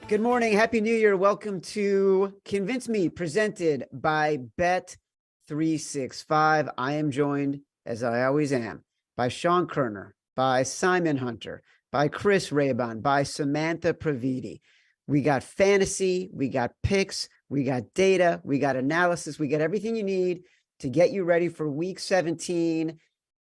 Good morning. Happy New Year. Welcome to Convince Me, presented by Bet365. I am joined, as I always am, by Sean Koerner, by Simon Hunter, by Chris Raybon, by Samantha Previte. We got fantasy, we got picks, we got data, we got analysis, we got everything you need to get you ready for Week 17.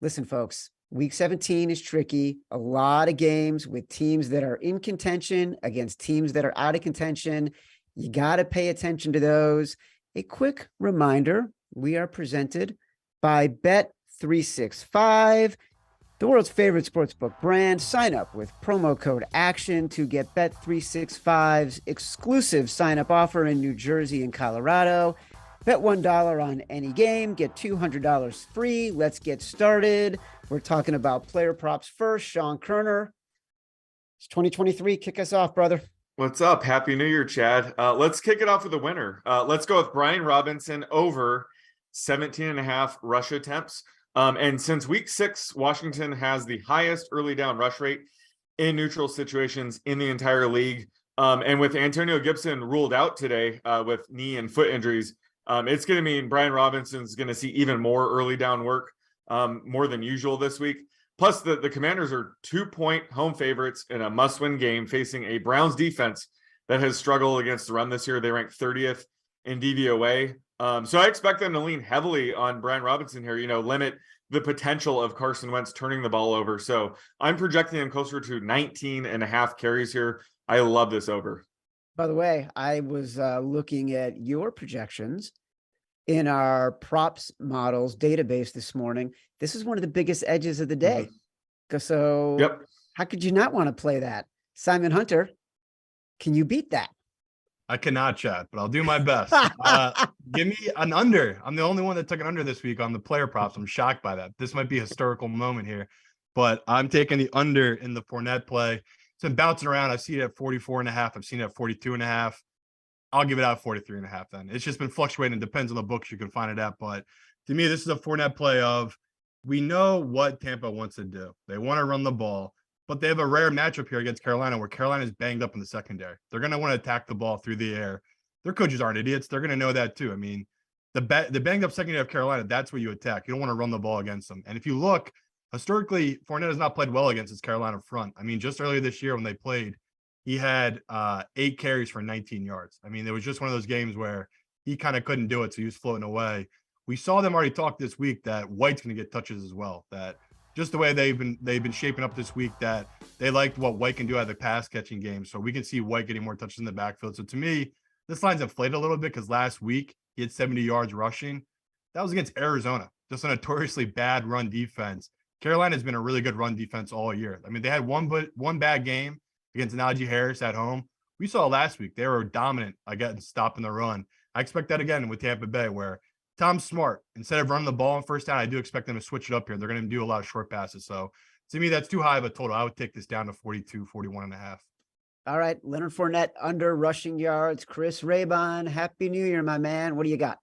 Listen, folks. Week 17 is tricky. A lot of games with teams that are in contention against teams that are out of contention. You got to pay attention to those. A quick reminder, we are presented by Bet365, the world's favorite sportsbook brand. Sign up with promo code ACTION to get Bet365's exclusive sign-up offer in New Jersey and Colorado. Bet $1 on any game, get $200 free. Let's get started. We're talking about player props first. Sean Koerner. It's 2023. Kick us off, brother. What's up? Happy New Year, Chad. Let's kick it off with the winner. Let's go with Brian Robinson over 17.5 rush attempts. And since week 6, Washington has the highest early down rush rate in neutral situations in the entire league. And with Antonio Gibson ruled out today with knee and foot injuries, it's going to mean Brian Robinson's going to see even more early down work, more than usual this week. Plus, the Commanders are 2-point home favorites in a must-win game facing a Browns defense that has struggled against the run this year. They rank 30th in DVOA. So I expect them to lean heavily on Brian Robinson here, limit the potential of Carson Wentz turning the ball over. So I'm projecting him closer to 19.5 carries here. I love this over. By the way, I was looking at your projections in our props models database this morning. This is one of the biggest edges of the day. So yep. How could you not want to play that? Simon Hunter, can you beat that? I cannot, Chad, but I'll do my best. Give me an under. I'm the only one that took an under this week on the player props. I'm shocked by that. This might be a historical moment here, but I'm taking the under in the Fournette play. It's been bouncing around. I've seen it at 44.5. I've seen it at 42.5. I'll give it out 43.5 then. It's just been fluctuating. Depends on the books you can find it at. But to me, this is a Fournette play of, we know what Tampa wants to do. They want to run the ball, but they have a rare matchup here against Carolina where Carolina is banged up in the secondary. They're going to want to attack the ball through the air. Their coaches aren't idiots. They're going to know that too. I mean, the banged up secondary of Carolina, that's what you attack. You don't want to run the ball against them. And if you look, historically, Fournette has not played well against his Carolina front. I mean, just earlier this year when they played, he had 8 carries for 19 yards. I mean, it was just one of those games where he kind of couldn't do it, so he was floating away. We saw them already talk this week that White's going to get touches as well. That just the way they've been shaping up this week, that they liked what White can do out of the pass catching game. So we can see White getting more touches in the backfield. So to me, this line's inflated a little bit because last week he had 70 yards rushing. That was against Arizona, just a notoriously bad run defense. Carolina's been a really good run defense all year. I mean, they had one bad game against Najee Harris at home. We saw last week they were dominant again, stopping the run. I expect that again with Tampa Bay, where Tom's smart. Instead of running the ball in first down, I do expect them to switch it up here. They're going to do a lot of short passes. So to me, that's too high of a total. I would take this down to 42, 41.5. All right. Leonard Fournette under rushing yards. Chris Raybon, Happy New Year, my man. What do you got?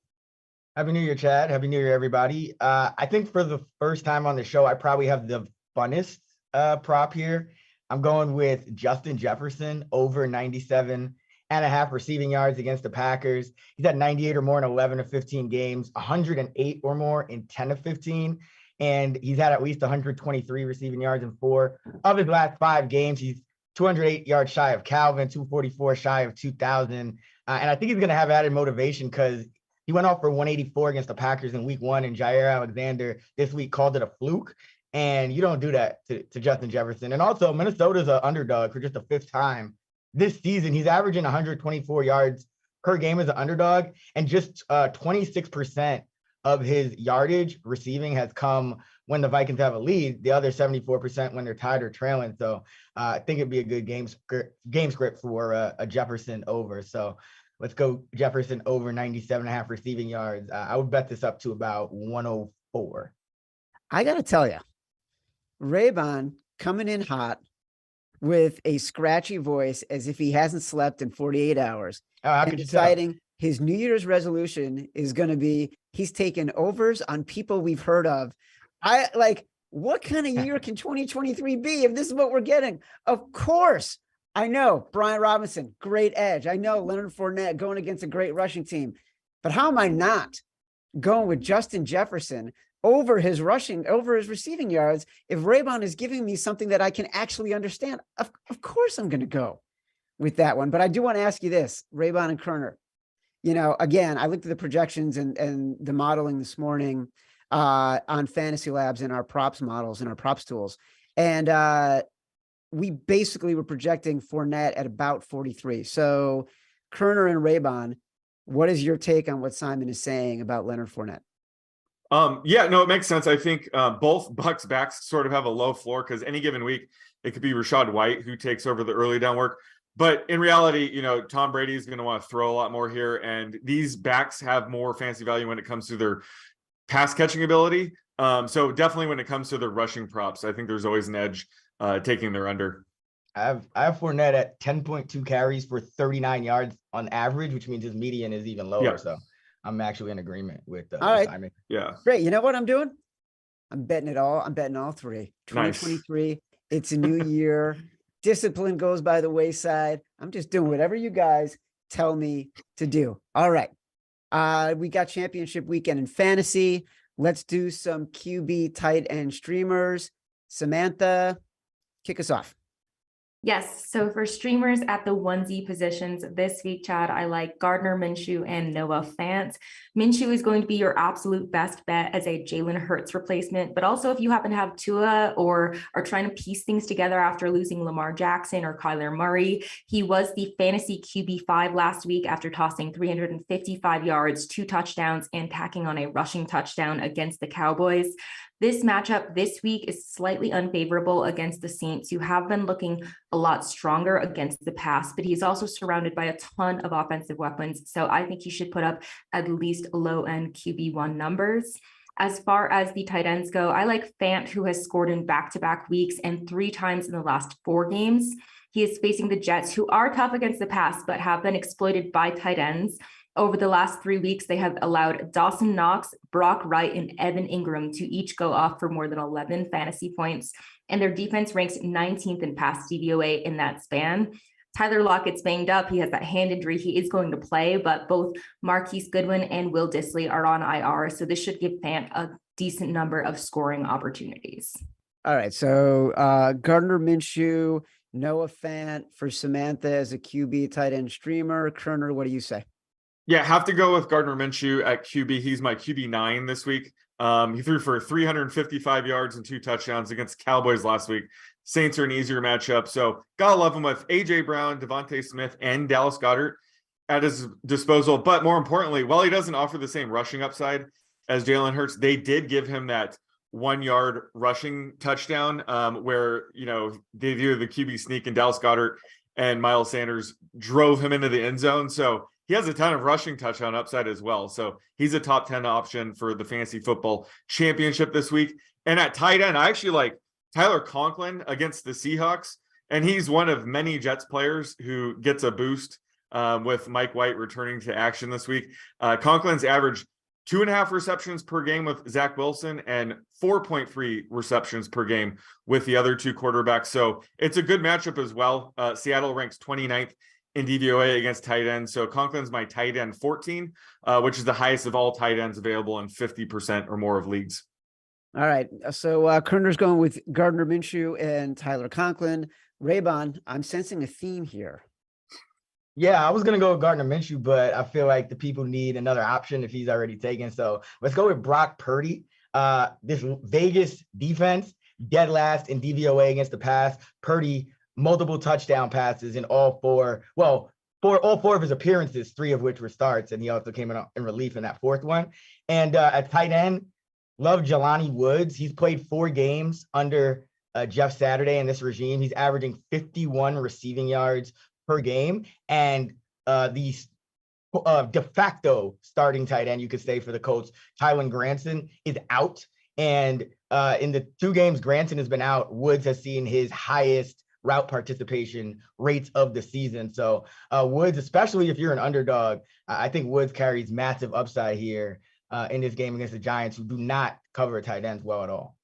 Happy New Year, Chad. Happy New Year, everybody. I think for the first time on the show, I probably have the funnest prop here. I'm going with Justin Jefferson over 97.5 receiving yards against the Packers. He's had 98 or more in 11 of 15 games, 108 or more in 10 of 15. And he's had at least 123 receiving yards in 4 of his last 5 games. He's 208 yards shy of Calvin, 244 shy of 2,000. And I think he's going to have added motivation because he went off for 184 against the Packers in week 1, and Jair Alexander this week called it a fluke. And you don't do that to Justin Jefferson. And also, Minnesota's an underdog for just the 5th time this season. He's averaging 124 yards per game as an underdog, and just 26% of his yardage receiving has come when the Vikings have a lead. The other 74% when they're tied or trailing. So I think it'd be a good game script for a Jefferson over. So let's go Jefferson over 97.5 receiving yards. I would bet this up to about 104. I got to tell you, Raybon coming in hot with a scratchy voice as if he hasn't slept in 48 hours. How could you deciding his New Year's resolution is going to be he's taking overs on people we've heard of. What kind of year can 2023 be if this is what we're getting? Of course, I know Brian Robinson, great edge. I know Leonard Fournette going against a great rushing team, but how am I not going with Justin Jefferson over his receiving yards if Raybon is giving me something that I can actually understand? Of course I'm going to go with that one. But I do want to ask you this, Raybon and Koerner. Again, I looked at the projections and the modeling this morning on Fantasy Labs and our props models and our props tools. And we basically were projecting Fournette at about 43. So Koerner and Raybon, what is your take on what Simon is saying about Leonard Fournette? Yeah, no, it makes sense. I think both Bucs backs sort of have a low floor because any given week it could be Rachaad White who takes over the early down work. But in reality, Tom Brady is going to want to throw a lot more here, and these backs have more fantasy value when it comes to their pass catching ability. So definitely when it comes to their rushing props, I think there's always an edge taking their under. I have Fournette at 10.2 carries for 39 yards on average, which means his median is even lower. Yeah. So I'm actually in agreement with Simon. Yeah. Great. You know what I'm doing? I'm betting it all. I'm betting all three. 2023. Nice. It's a new year. Discipline goes by the wayside. I'm just doing whatever you guys tell me to do. All right. We got championship weekend in fantasy. Let's do some QB tight end streamers. Samantha, kick us off. Yes. So for streamers at the onesie positions this week, Chad, I like Gardner Minshew and Noah Fant. Minshew is going to be your absolute best bet as a Jalen Hurts replacement. But also if you happen to have Tua or are trying to piece things together after losing Lamar Jackson or Kyler Murray, he was the fantasy QB5 last week after tossing 355 yards, 2 touchdowns, and tacking on a rushing touchdown against the Cowboys. This matchup this week is slightly unfavorable against the Saints, who have been looking a lot stronger against the pass, but he's also surrounded by a ton of offensive weapons. So I think he should put up at least low-end QB1 numbers. As far as the tight ends go, I like Fant, who has scored in back-to-back weeks and 3 times in the last 4 games. He is facing the Jets, who are tough against the pass, but have been exploited by tight ends. Over the last 3 weeks, they have allowed Dawson Knox, Brock Wright, and Evan Ingram to each go off for more than 11 fantasy points, and their defense ranks 19th in pass DVOA in that span. Tyler Lockett's banged up. He has that hand injury. He is going to play, but both Marquise Goodwin and Will Dissly are on IR, so this should give Fant a decent number of scoring opportunities. All right, so Gardner Minshew, Noah Fant for Samantha as a QB tight end streamer. Koerner, what do you say? Yeah, have to go with Gardner Minshew at QB. He's my QB9 this week. He threw for 355 yards and 2 touchdowns against Cowboys last week. Saints are an easier matchup, so gotta love him with A.J. Brown, Devontae Smith, and Dallas Goedert at his disposal. But more importantly, while he doesn't offer the same rushing upside as Jalen Hurts, they did give him that 1-yard rushing touchdown where, they do the QB sneak and Dallas Goedert and Miles Sanders drove him into the end zone. So he has a ton of rushing touchdown upside as well. So he's a top 10 option for the fantasy football championship this week. And at tight end, I actually like Tyler Conklin against the Seahawks. And he's one of many Jets players who gets a boost with Mike White returning to action this week. Conklin's averaged 2.5 receptions per game with Zach Wilson and 4.3 receptions per game with the other 2 quarterbacks. So it's a good matchup as well. Seattle ranks 29th in DVOA against tight ends. So Conklin's my tight end 14, which is the highest of all tight ends available in 50% or more of leagues. All right. So Koerner's going with Gardner Minshew and Tyler Conklin. Raybon, I'm sensing a theme here. Yeah, I was going to go with Gardner Minshew, but I feel like the people need another option if he's already taken. So let's go with Brock Purdy. This Vegas defense, dead last in DVOA against the pass. Purdy, multiple touchdown passes in all 4 of his appearances, 3 of which were starts, and he also came in relief in that 4th one. And at tight end, love Jelani Woods. He's played 4 games under Jeff Saturday in this regime. He's averaging 51 receiving yards per game, and the de facto starting tight end, you could say, for the Colts, Tylen Granson, is out. And in the 2 games Granson has been out, Woods has seen his highest route participation rates of the season. So Woods, especially if you're an underdog, I think Woods carries massive upside here in this game against the Giants, who do not cover tight ends well at all.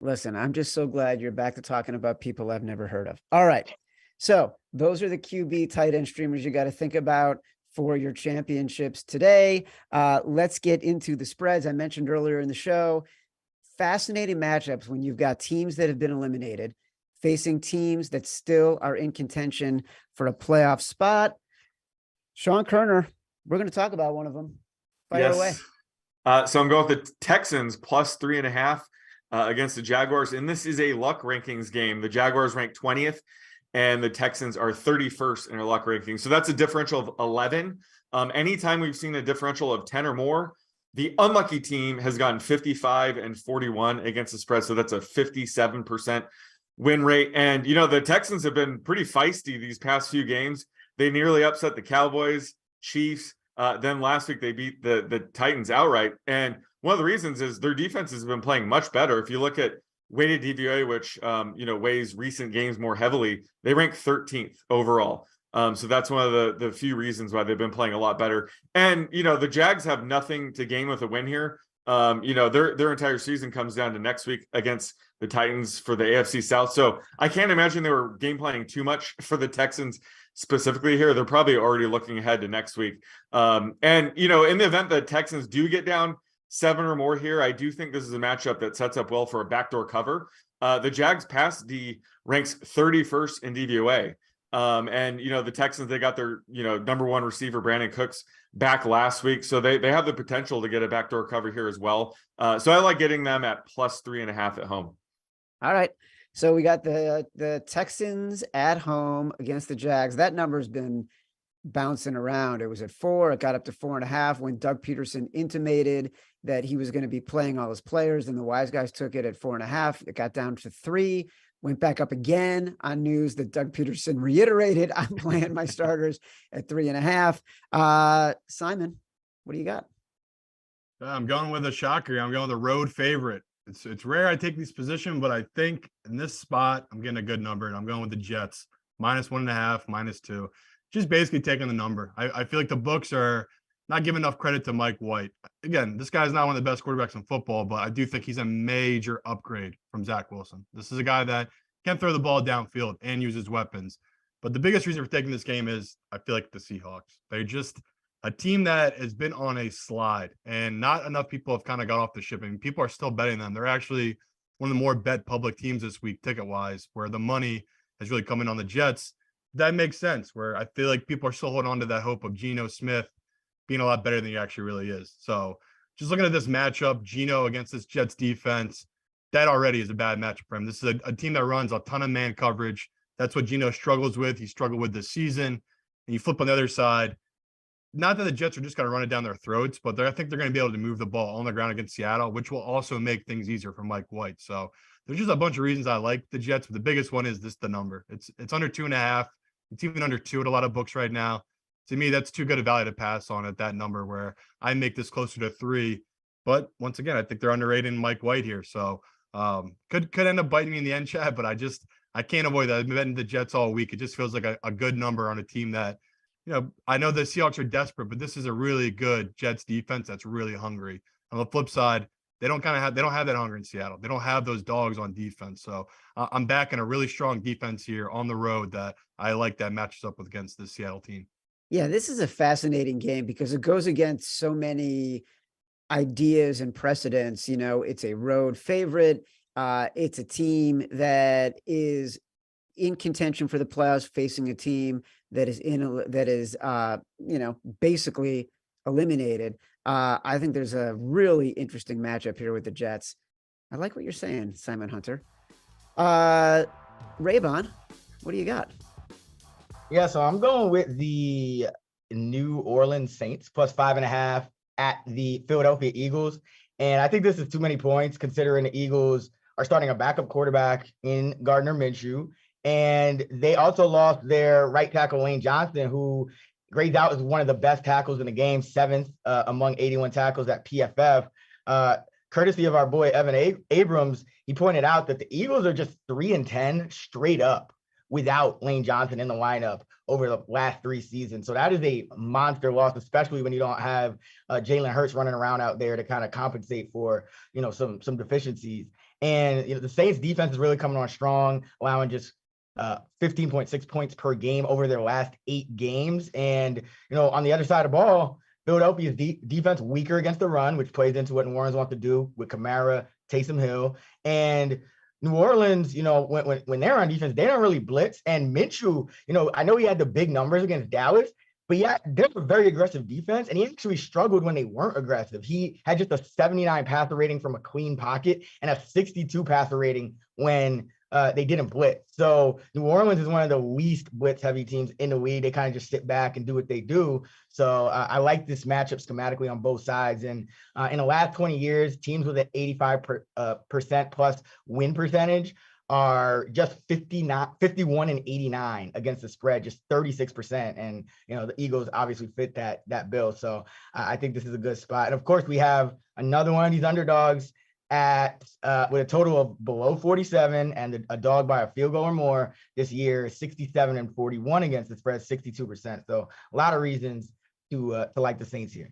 Listen, I'm just so glad you're back to talking about people I've never heard of. All right. So those are the QB tight end streamers you got to think about for your championships today. Let's get into the spreads. I mentioned earlier in the show, fascinating matchups when you've got teams that have been eliminated facing teams that still are in contention for a playoff spot. Sean Koerner, we're going to talk about one of them. Fire away. So I'm going with the Texans plus 3.5 against the Jaguars. And this is a luck rankings game. The Jaguars rank 20th and the Texans are 31st in their luck rankings. So that's a differential of 11. Anytime we've seen a differential of 10 or more, the unlucky team has gotten 55 and 41 against the spread. So that's a 57% win rate. And, the Texans have been pretty feisty these past few games. They nearly upset the Cowboys, Chiefs. Then last week they beat the Titans outright. And one of the reasons is their defense has been playing much better. If you look at weighted DVOA, which, weighs recent games more heavily, they rank 13th overall. So that's one of the few reasons why they've been playing a lot better. And, the Jags have nothing to gain with a win here. Their entire season comes down to next week against the Titans for the AFC South. So I can't imagine they were game planning too much for the Texans specifically here. They're probably already looking ahead to next week. And, in the event that Texans do get down 7 or more here, I do think this is a matchup that sets up well for a backdoor cover. The Jags pass D ranks 31st in DVOA. And, the Texans, they got their, number one receiver, Brandon Cooks, back last week. So they have the potential to get a backdoor cover here as well. So I like getting them at plus 3.5 at home. All right. So we got the Texans at home against the Jags. That number's been bouncing around. It was at 4. It got up to 4.5 when Doug Peterson intimated that he was going to be playing all his players. And the wise guys took it at 4.5. It got down to 3. Went back up again on news that Doug Peterson reiterated, I'm playing my starters at 3.5. Simon, what do you got? I'm going with a shocker. I'm going with a road favorite. It's rare I take these position, but I think in this spot, I'm getting a good number, and I'm going with the Jets. Minus 1.5, minus 2. Just basically taking the number. I feel like the books are not giving enough credit to Mike White. Again, this guy's not one of the best quarterbacks in football, but I do think he's a major upgrade from Zach Wilson. This is a guy that can throw the ball downfield and use his weapons. But the biggest reason for taking this game is I feel like the Seahawks. They're just a team that has been on a slide, and not enough people have kind of got off the ship. I mean, people are still betting them. They're actually one of the more bet public teams this week, ticket-wise, where the money has really come in on the Jets. That makes sense, where I feel like people are still holding on to that hope of Geno Smith being a lot better than he actually really is. So just looking at this matchup, Geno against this Jets defense, that already is a bad matchup for him. This is a team that runs a ton of man coverage. That's what Geno struggles with. He struggled with this season. And you flip on the other side, not that the Jets are just going to run it down their throats, but I think they're going to be able to move the ball on the ground against Seattle, which will also make things easier for Mike White. So there's just a bunch of reasons I like the Jets, but the biggest one is the number. It's under 2.5. It's even under 2 at a lot of books right now. To me, that's too good a value to pass on at that number, where I make this closer to 3. But once again, I think they're underrating Mike White here. So could end up biting me in the end, Chad, but I can't avoid that. I've been betting the Jets all week. It just feels like a good number on a team that, I know the Seahawks are desperate, but this is a really good Jets defense that's really hungry. On the flip side, they don't have that hunger in Seattle. They don't have those dogs on defense. So I'm backing a really strong defense here on the road that I like that matches up with against the Seattle team. Yeah, this is a fascinating game because it goes against so many ideas and precedents. It's a road favorite. It's a team that is in contention for the playoffs, facing a team that is basically eliminated. I think there's a really interesting matchup here with the Jets. I like what you're saying, Simon Hunter. Raybon, what do you got? Yeah, so I'm going with the New Orleans Saints plus 5.5 at the Philadelphia Eagles. And I think this is too many points considering the Eagles are starting a backup quarterback in Gardner Minshew. And they also lost their right tackle, Lane Johnson, who grades out as one of the best tackles in the game, 7th among 81 tackles at PFF. Courtesy of our boy Evan Abrams, he pointed out that the Eagles are just 3-10 straight up without Lane Johnson in the lineup over the last 3 seasons. So that is a monster loss, especially when you don't have Jalen Hurts running around out there to kind of compensate for, some deficiencies. And the Saints defense is really coming on strong, allowing just 15.6 points per game over their last 8 games. And, on the other side of the ball, Philadelphia's defense weaker against the run, which plays into what New Orleans wants to do with Kamara, Taysom Hill. And New Orleans, when they're on defense, they don't really blitz. And Minshew, I know he had the big numbers against Dallas, but yeah, they're a very aggressive defense, and he actually struggled when they weren't aggressive. He had just a 79 passer rating from a clean pocket and a 62 passer rating when they didn't blitz. So New Orleans is one of the least blitz-heavy teams in the league. They kind of just sit back and do what they do. So I like this matchup schematically on both sides. And in the last 20 years, teams with an 85% plus win percentage are just 51 and 89 against the spread, just 36%. And, the Eagles obviously fit that bill. So I think this is a good spot. And of course, we have another one of these underdogs at with a total of below 47 and a dog by a field goal or more this year, 67 and 41 against the spread, 62%. So a lot of reasons to like the Saints here.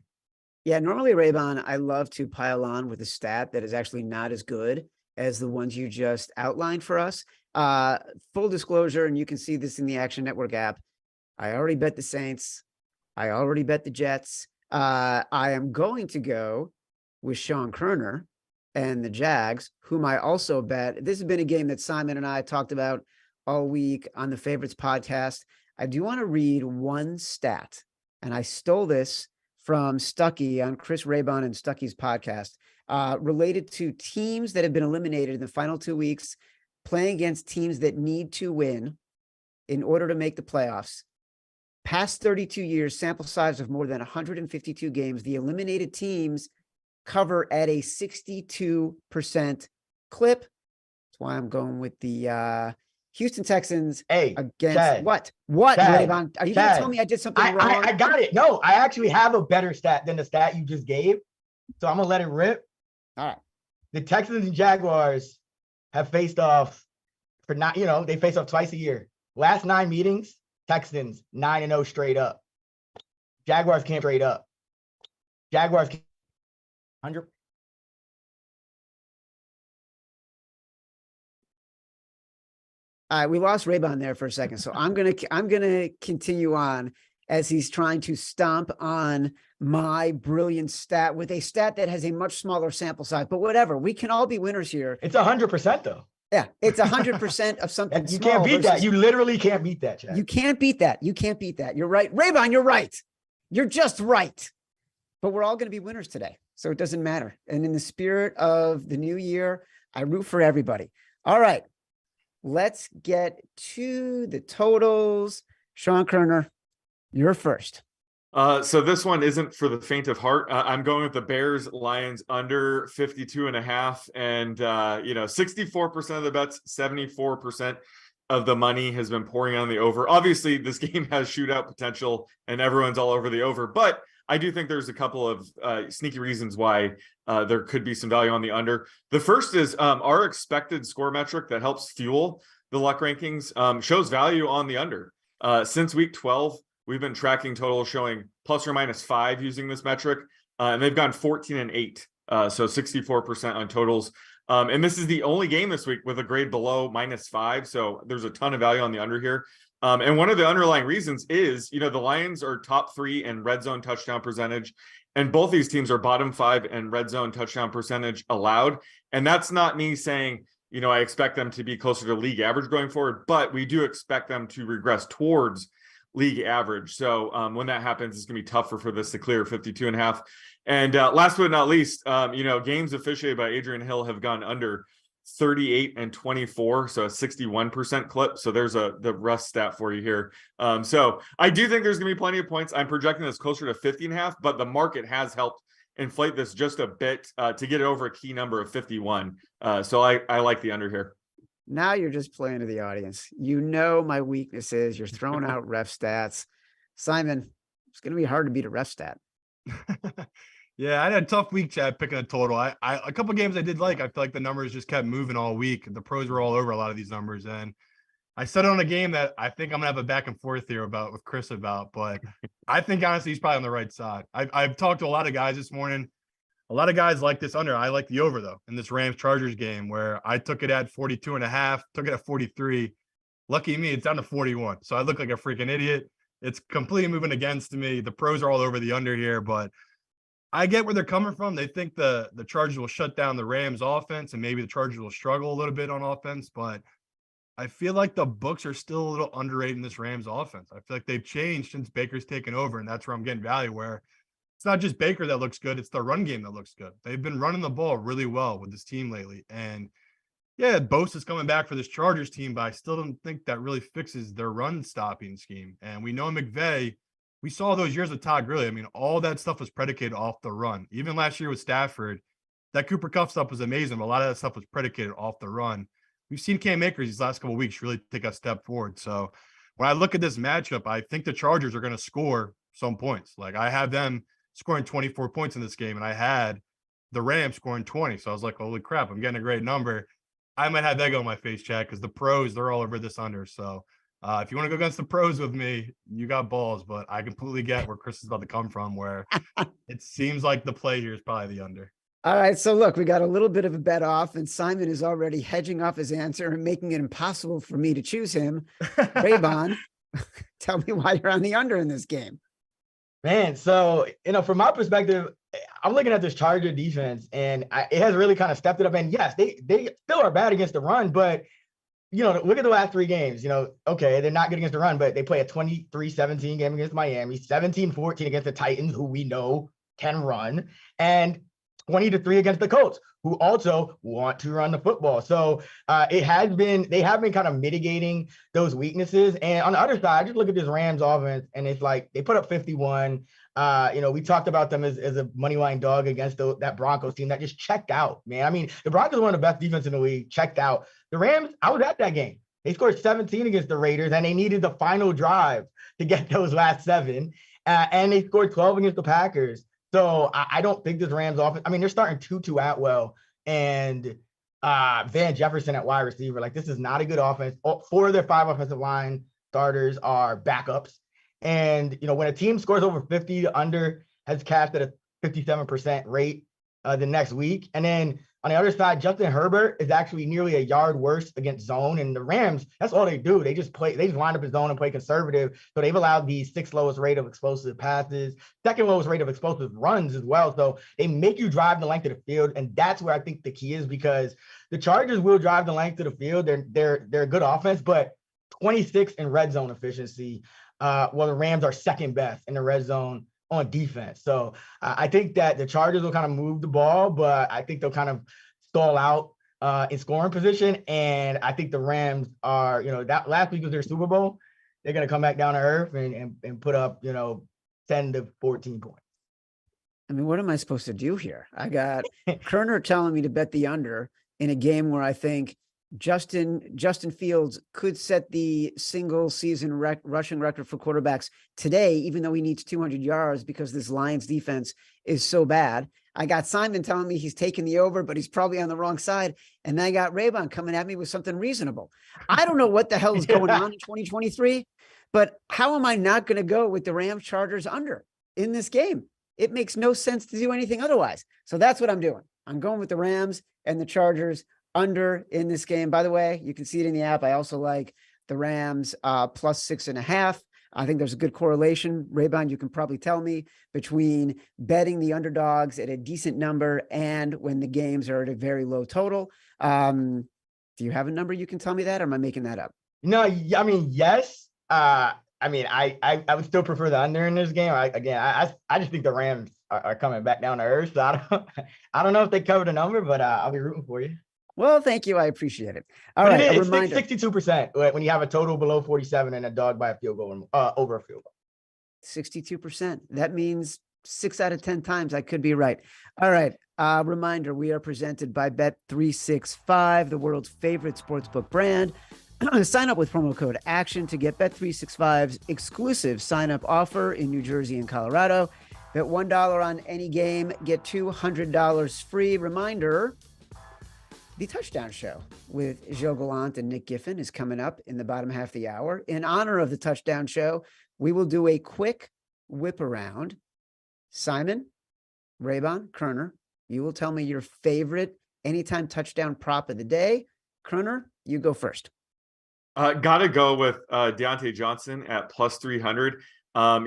Yeah, normally, Raybon, I love to pile on with a stat that is actually not as good as the ones you just outlined for us. Full disclosure, and you can see this in the Action Network app, I already bet the Saints. I already bet the Jets. I am going to go with Sean Koerner and the Jags, whom I also bet. This has been a game that Simon and I talked about all week on the Favorites podcast. I do want to read one stat, and I stole this from Stuckey on Chris Raybon and Stuckey's podcast, related to teams that have been eliminated in the final 2 weeks, playing against teams that need to win in order to make the playoffs. Past 32 years, sample size of more than 152 games, the eliminated teams cover at a 62% clip. That's why I'm going with the Houston Texans against Chad, what? Chad, Raybon? Are you going to tell me I did something wrong? I got it. No, I actually have a better stat than the stat you just gave. So I'm going to let it rip. All right. The Texans and Jaguars have faced off they face off twice a year. Last 9 meetings, Texans 9-0 straight up. Jaguars can't straight up. Jaguars can't 100. All right, we lost Raybon there for a second, so I'm gonna continue on as he's trying to stomp on my brilliant stat with a stat that has a much smaller sample size. But whatever, we can all be winners here. It's 100% though. Yeah, it's 100% of something. You can't beat that. You literally can't beat that, Chad. You can't beat that. You can't beat that. You're right, Raybon. You're right. You're just right. But we're all going to be winners today, so it doesn't matter. And in the spirit of the new year, I root for everybody. All right. Let's get to the totals. Sean Koerner, you're first. So this one isn't for the faint of heart. I'm going with the Bears Lions under 52.5, and 64% of the bets, 74% of the money has been pouring on the over. Obviously, this game has shootout potential, and everyone's all over the over. But I do think there's a couple of sneaky reasons why there could be some value on the under. The first is our expected score metric that helps fuel the luck rankings shows value on the under. Since week 12, we've been tracking totals showing plus or minus 5 using this metric, and they've gone 14 and 8, so 64% on totals. And this is the only game this week with a grade below -5, so there's a ton of value on the under here. And one of the underlying reasons is, the Lions are top 3 in red zone touchdown percentage, and both these teams are bottom 5 in red zone touchdown percentage allowed. And that's not me saying, I expect them to be closer to league average going forward, but we do expect them to regress towards league average. So when that happens, it's going to be tougher for this to clear 52.5. And last but not least, games officiated by Adrian Hill have gone under 38 and 24, so a 61% clip. So there's the Russ stat for you here. So I do think there's going to be plenty of points. I'm projecting this closer to 50.5, but the market has helped inflate this just a bit to get it over a key number of 51. So I like the under here. Now you're just playing to the audience. My weakness is you're throwing out ref stats. Simon, it's going to be hard to beat a ref stat. Yeah, I had a tough week, Chad, picking a total. I a couple of games I did like. I feel like the numbers just kept moving all week. The pros were all over a lot of these numbers. And I set on a game that I think I'm going to have a back and forth here with Chris about. But I think, honestly, he's probably on the right side. I've talked to a lot of guys this morning. A lot of guys like this under. I like the over, though, in this Rams-Chargers game where I took it at 42.5, took it at 43. Lucky me, it's down to 41. So I look like a freaking idiot. It's completely moving against me. The pros are all over the under here, but I get where they're coming from. They think the Chargers will shut down the Rams offense and maybe the Chargers will struggle a little bit on offense, but I feel like the books are still a little underrated in this Rams offense. I feel like they've changed since Baker's taken over, and that's where I'm getting value, where it's not just Baker that looks good, it's the run game that looks good. They've been running the ball really well with this team lately. And yeah, Bosa's coming back for this Chargers team, but I still don't think that really fixes their run stopping scheme. And we know McVay, we saw those years with Todd Gurley. I mean, all that stuff was predicated off the run. Even last year with Stafford, that Cooper Kupp stuff was amazing, but a lot of that stuff was predicated off the run. We've seen Cam Akers these last couple of weeks really take a step forward. So when I look at this matchup, I think the Chargers are going to score some points. Like I have them scoring 24 points in this game, and I had the Rams scoring 20. So I was like, holy crap, I'm getting a great number. I might have egg on my face, Chad, because the pros, they're all over this under. So if you want to go against the pros with me, you got balls, but I completely get where Chris is about to come from, where it seems like the play here is probably the under. All right. So look, we got a little bit of a bet off, and Simon is already hedging off his answer and making it impossible for me to choose him. Raybon, tell me why you're on the under in this game. Man, so, from my perspective, I'm looking at this Charger defense, and it has really kind of stepped it up. And yes, they still are bad against the run, but, look at the last 3 games. Okay, they're not good against the run, but they play a 23-17 game against Miami, 17-14 against the Titans, who we know can run, and 20-3 against the Colts, who also want to run the football. So they have been kind of mitigating those weaknesses. And on the other side, just look at this Rams offense, and it's like they put up 51. We talked about them as a money line dog against that Broncos team that just checked out, man. I mean, the Broncos are one of the best defense in the league, checked out. The Rams, I was at that game. They scored 17 against the Raiders, and they needed the final drive to get those last 7. And they scored 12 against the Packers. So I don't think this Rams offense, I mean, they're starting Tutu Atwell and Van Jefferson at wide receiver. Like, this is not a good offense. 4 of their 5 offensive line starters are backups. And, when a team scores over 50, the under has capped at a 57% rate the next week. And then on the other side, Justin Herbert is actually nearly a yard worse against zone. And the Rams, that's all they do. They just line up in zone and play conservative. So they've allowed the 6th lowest rate of explosive passes, 2nd lowest rate of explosive runs as well. So they make you drive the length of the field. And that's where I think the key is, because the Chargers will drive the length of the field. They're a good offense, but 26 in red zone efficiency. Well, the Rams are 2nd best in the red zone on defense. So I think that the Chargers will kind of move the ball, but I think they'll kind of stall out in scoring position. And I think the Rams are, that last week was their Super Bowl. They're going to come back down to earth and put up, 10 to 14 points. I mean, what am I supposed to do here? I got Koerner telling me to bet the under in a game where I think Justin Fields could set the single season rushing record for quarterbacks today, even though he needs 200 yards because this Lions defense is so bad. I got Simon telling me he's taking the over, but he's probably on the wrong side. And then I got Raybon coming at me with something reasonable. I don't know what the hell is going on in 2023, but how am I not going to go with the Rams Chargers under in this game? It makes no sense to do anything otherwise. So that's what I'm doing. I'm going with the Rams and the Chargers under in this game. By the way, you can see it in the app. I also like the Rams plus 6.5. I think there's a good correlation. Raybon, you can probably tell me between betting the underdogs at a decent number and when the games are at a very low total. Do you have a number you can tell me that, or am I making that up? No, I mean, yes. I would still prefer the under in this game. I just think the Rams are coming back down to earth. So I don't know if they covered a number, but I'll be rooting for you. Well, thank you. I appreciate it. All right. A reminder. 62% when you have a total below 47 and a dog by a field goal over a field goal. 62%. That means 6 out of 10 times I could be right. All right. Reminder, we are presented by bet365, the world's favorite sportsbook brand. Sign up with promo code ACTION to get Bet365's exclusive sign-up offer in New Jersey and Colorado. Bet $1 on any game, get $200 free. Reminder, the Touchdown Show with Gilles Gallant and Nick Giffen is coming up in the bottom half of the hour. In honor of the Touchdown Show, we will do a quick whip around. Simon, Raybon, Koerner, you will tell me your favorite anytime touchdown prop of the day. Koerner, you go first. Gotta go with Deontay Johnson at plus 300.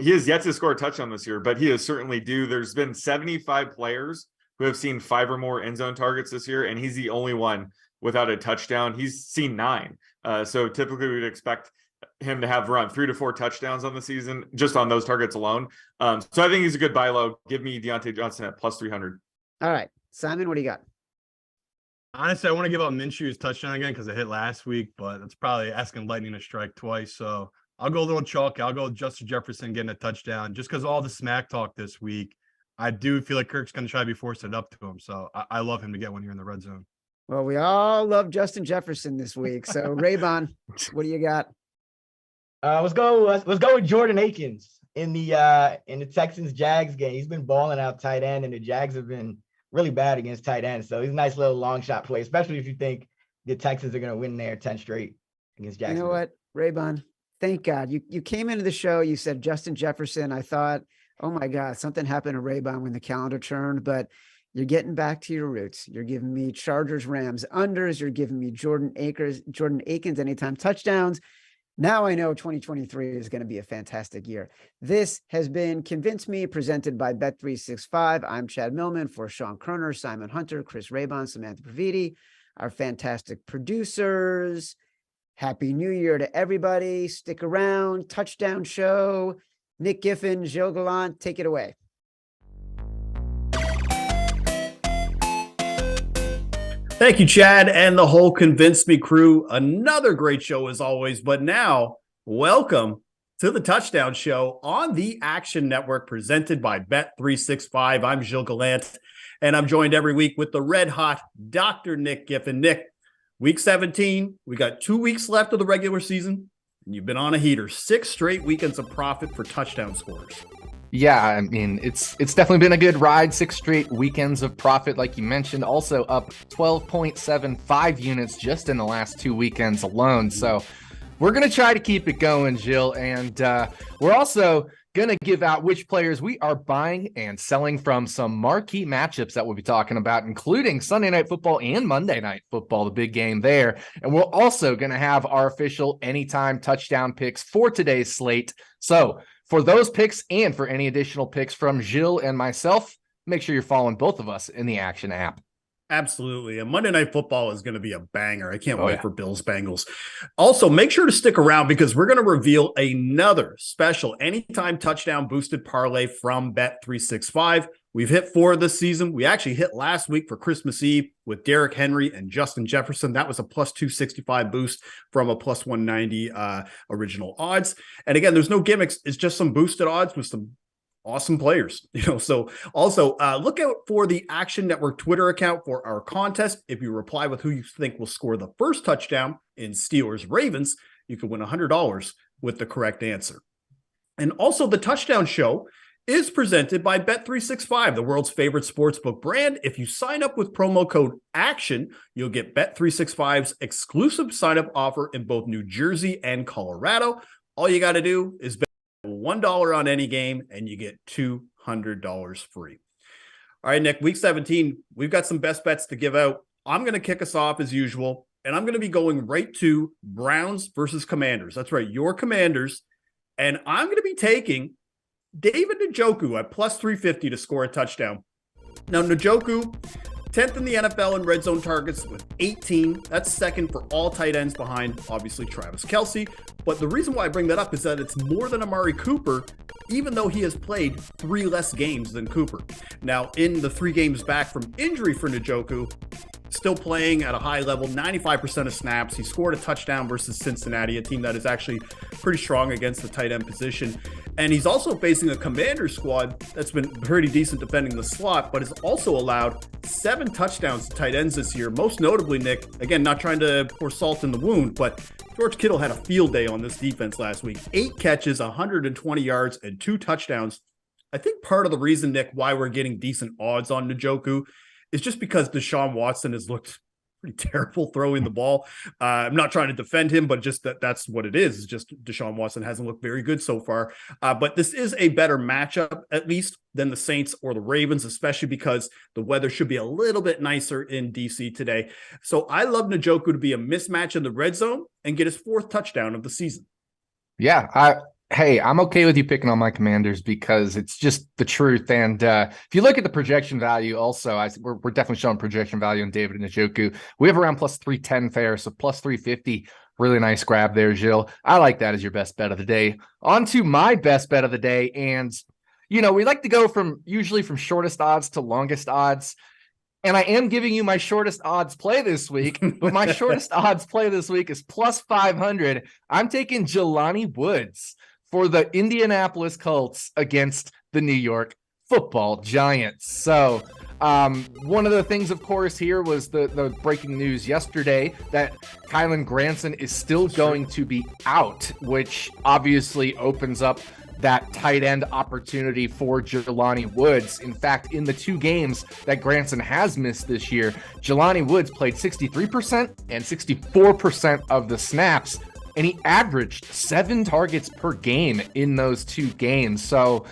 He has yet to score a touchdown this year, but he is certainly due. There's been 75 players who have seen 5 or more end zone targets this year, and he's the only one without a touchdown. He's seen 9. So typically we'd expect him to have around 3 to 4 touchdowns on the season just on those targets alone. So I think he's a good buy low. Give me Deontay Johnson at plus 300. All right, Simon, what do you got? Honestly, I want to give out Minshew's touchdown again because it hit last week, but that's probably asking lightning to strike twice. So I'll go a little chalky. I'll go with Justin Jefferson getting a touchdown just because all the smack talk this week. I do feel like Kirk's going to try to be forcing it up to him. So I love him to get one here in the red zone. Well, we all love Justin Jefferson this week. So Raybon, what do you got? Let's go with Jordan Akins in the Texans Jags game. He's been balling out tight end, and the Jags have been really bad against tight ends. So he's a nice little long shot play, especially if you think the Texans are going to win there 10 straight against Jacksonville. You know what, Raybon? Thank God. You came into the show, you said Justin Jefferson. I thought, oh my God, something happened to Raybon when the calendar turned, but you're getting back to your roots. You're giving me Chargers, Rams unders. You're giving me Jordan Akins anytime touchdowns. Now I know 2023 is going to be a fantastic year. This has been Convince Me, presented by Bet365. I'm Chad Millman for Sean Koerner, Simon Hunter, Chris Raybon, Samantha Previte, our fantastic producers. Happy New Year to everybody. Stick around. Touchdown show. Nick Giffen, Gilles Gallant, take it away. Thank you, Chad, and the whole Convince Me crew. Another great show as always, but now welcome to the Touchdown Show on the Action Network presented by Bet365. I'm Gilles Gallant, and I'm joined every week with the red hot Dr. Nick Giffen. Nick, week 17, we got 2 weeks left of the regular season, and you've been on a heater. 6 straight weekends of profit for touchdown scorers. Yeah, I mean, it's definitely been a good ride. 6 straight weekends of profit, like you mentioned, also up 12.75 units just in the last 2 weekends alone. So we're going to try to keep it going, Gilles, and we're also going to give out which players we are buying and selling from some marquee matchups that we'll be talking about, including Sunday Night Football and Monday Night Football, the big game there. And we're also going to have our official anytime touchdown picks for today's slate. So for those picks and for any additional picks from Gilles and myself, make sure you're following both of us in the Action app. Absolutely. And Monday Night Football is going to be a banger. I can't wait for Bills Bengals. Also, make sure to stick around because we're going to reveal another special anytime touchdown boosted parlay from Bet365. We've hit 4 this season. We actually hit last week for Christmas Eve with Derrick Henry and Justin Jefferson. That was a plus 265 boost from a plus 190 original odds. And again, there's no gimmicks. It's just some boosted odds with some awesome players, so also look out for the Action Network Twitter account for our contest. If you reply with who you think will score the first touchdown in Steelers Ravens, you can win $100 with the correct answer. And also the Touchdown Show is presented by Bet365, the world's favorite sportsbook brand. If you sign up with promo code ACTION, you'll get Bet365's exclusive sign-up offer in both New Jersey and Colorado. All you got to do is bet $1 on any game and you get $200 free. All right, Nick, week 17, we've got some best bets to give out. I'm going to kick us off as usual, and I'm going to be going right to Browns versus Commanders. That's right, your Commanders. And I'm going to be taking David Njoku at plus 350 to score a touchdown. Now, Njoku, 10th in the NFL in red zone targets with 18. That's second for all tight ends behind, obviously, Travis Kelce. But the reason why I bring that up is that it's more than Amari Cooper, even though he has played 3 less games than Cooper. Now, in the 3 games back from injury for Njoku, still playing at a high level, 95% of snaps. He scored a touchdown versus Cincinnati, a team that is actually pretty strong against the tight end position. And he's also facing a Commander squad that's been pretty decent defending the slot, but has also allowed 7 touchdowns to tight ends this year. Most notably, Nick, again, not trying to pour salt in the wound, but George Kittle had a field day on this defense last week. 8 catches, 120 yards, and 2 touchdowns. I think part of the reason, Nick, why we're getting decent odds on Njoku is just because Deshaun Watson has looked pretty terrible throwing the ball. I'm not trying to defend him, but just that's what it is. It's just Deshaun Watson hasn't looked very good so far. But this is a better matchup, at least, than the Saints or the Ravens, especially because the weather should be a little bit nicer in DC today. So I love Njoku to be a mismatch in the red zone and get his 4th touchdown of the season. Yeah, hey, I'm okay with you picking on my Commanders because it's just the truth. And if you look at the projection value, also, we're definitely showing projection value on David Njoku. We have around plus 310 fair, so plus 350. Really nice grab there, Gilles. I like that as your best bet of the day. On to my best bet of the day. And, we like to go usually from shortest odds to longest odds. And I am giving you my shortest odds play this week, but my shortest odds play this week is plus 500. I'm taking Jelani Woods for the Indianapolis Colts against the New York Football Giants. So one of the things, of course, here was the breaking news yesterday that Kylen Granson is still going to be out, which obviously opens up that tight end opportunity for Jelani Woods. In fact, in the 2 games that Granson has missed this year, Jelani Woods played 63% and 64% of the snaps, and he averaged 7 targets per game in those 2 games. So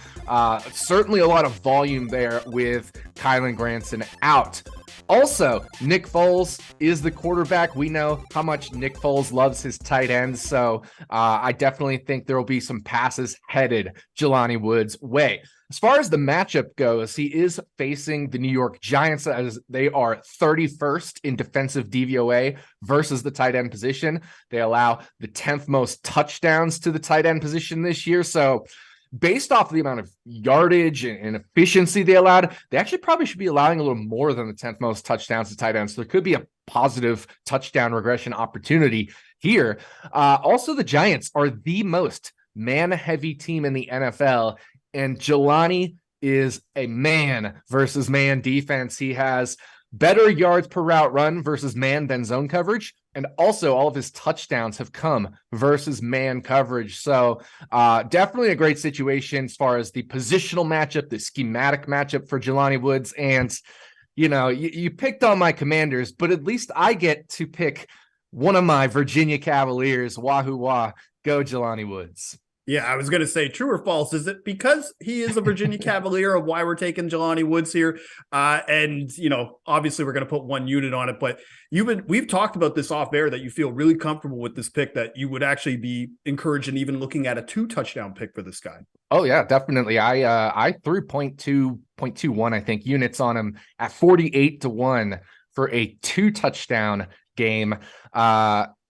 certainly a lot of volume there with Kylen Granson out. Also, Nick Foles is the quarterback. We know how much Nick Foles loves his tight ends, so I definitely think there will be some passes headed Jelani Woods' way. As far as the matchup goes, he is facing the New York Giants, as they are 31st in defensive DVOA versus the tight end position. They allow the 10th most touchdowns to the tight end position this year, so based off the amount of yardage and efficiency they allowed, they actually probably should be allowing a little more than the 10th most touchdowns to tight ends. So there could be a positive touchdown regression opportunity here. Also, the Giants are the most man-heavy team in the NFL, and Jelani is a man versus man defense. He has better yards per route run versus man than zone coverage. And also all of his touchdowns have come versus man coverage. So definitely a great situation as far as the positional matchup, the schematic matchup for Jelani Woods. And, you picked on my Commanders, but at least I get to pick one of my Virginia Cavaliers. Wahoo wah, go Jelani Woods. Yeah, I was going to say, true or false? Is it because he is a Virginia Cavalier of why we're taking Jelani Woods here? And, obviously we're going to put 1 unit on it, but we've talked about this off air that you feel really comfortable with this pick, that you would actually be encouraged in even looking at a 2 touchdown pick for this guy. Oh yeah, definitely. I threw 0.21, I think, units on him at 48-1 for a 2 touchdown game.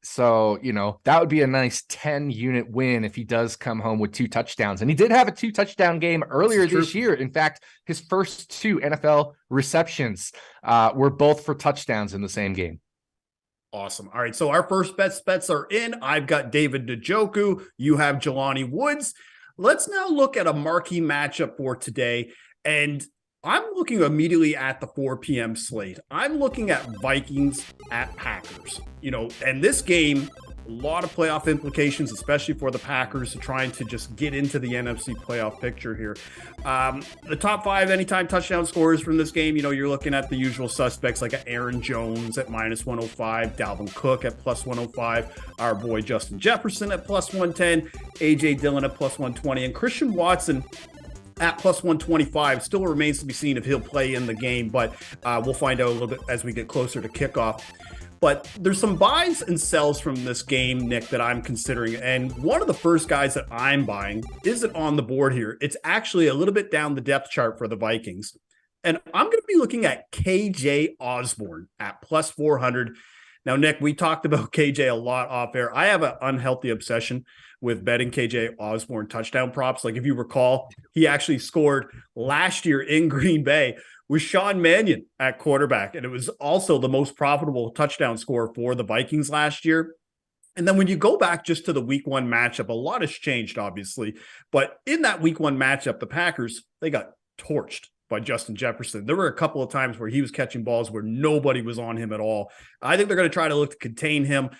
So, that would be a nice 10-unit win if he does come home with 2 touchdowns. And he did have a 2 touchdown game earlier this year. In fact, his first 2 NFL receptions were both for touchdowns in the same game. Awesome. All right. So our first bets are in. I've got David Njoku. You have Jelani Woods. Let's now look at a marquee matchup for today. And I'm looking immediately at the 4 p.m. slate. I'm looking at Vikings at Packers. And this game, a lot of playoff implications, especially for the Packers trying to just get into the NFC playoff picture here. The top 5 anytime touchdown scorers from this game, you're looking at the usual suspects like Aaron Jones at minus 105, Dalvin Cook at plus 105, our boy Justin Jefferson at plus 110, AJ Dillon at plus 120, and Christian Watson at plus 125. Still remains to be seen if he'll play in the game, but we'll find out a little bit as we get closer to kickoff. But there's some buys and sells from this game, Nick, that I'm considering. And one of the first guys that I'm buying isn't on the board here. It's actually a little bit down the depth chart for the Vikings. And I'm going to be looking at KJ Osborne at plus 400. Now, Nick, we talked about KJ a lot off air. I have an unhealthy obsession with betting KJ Osborne touchdown props. Like, if you recall, he actually scored last year in Green Bay with Sean Mannion at quarterback. And it was also the most profitable touchdown score for the Vikings last year. And then when you go back just to the week 1 matchup, a lot has changed, obviously. But in that week 1 matchup, the Packers, they got torched by Justin Jefferson. There were a couple of times where he was catching balls where nobody was on him at all. I think they're going to try to look to contain him.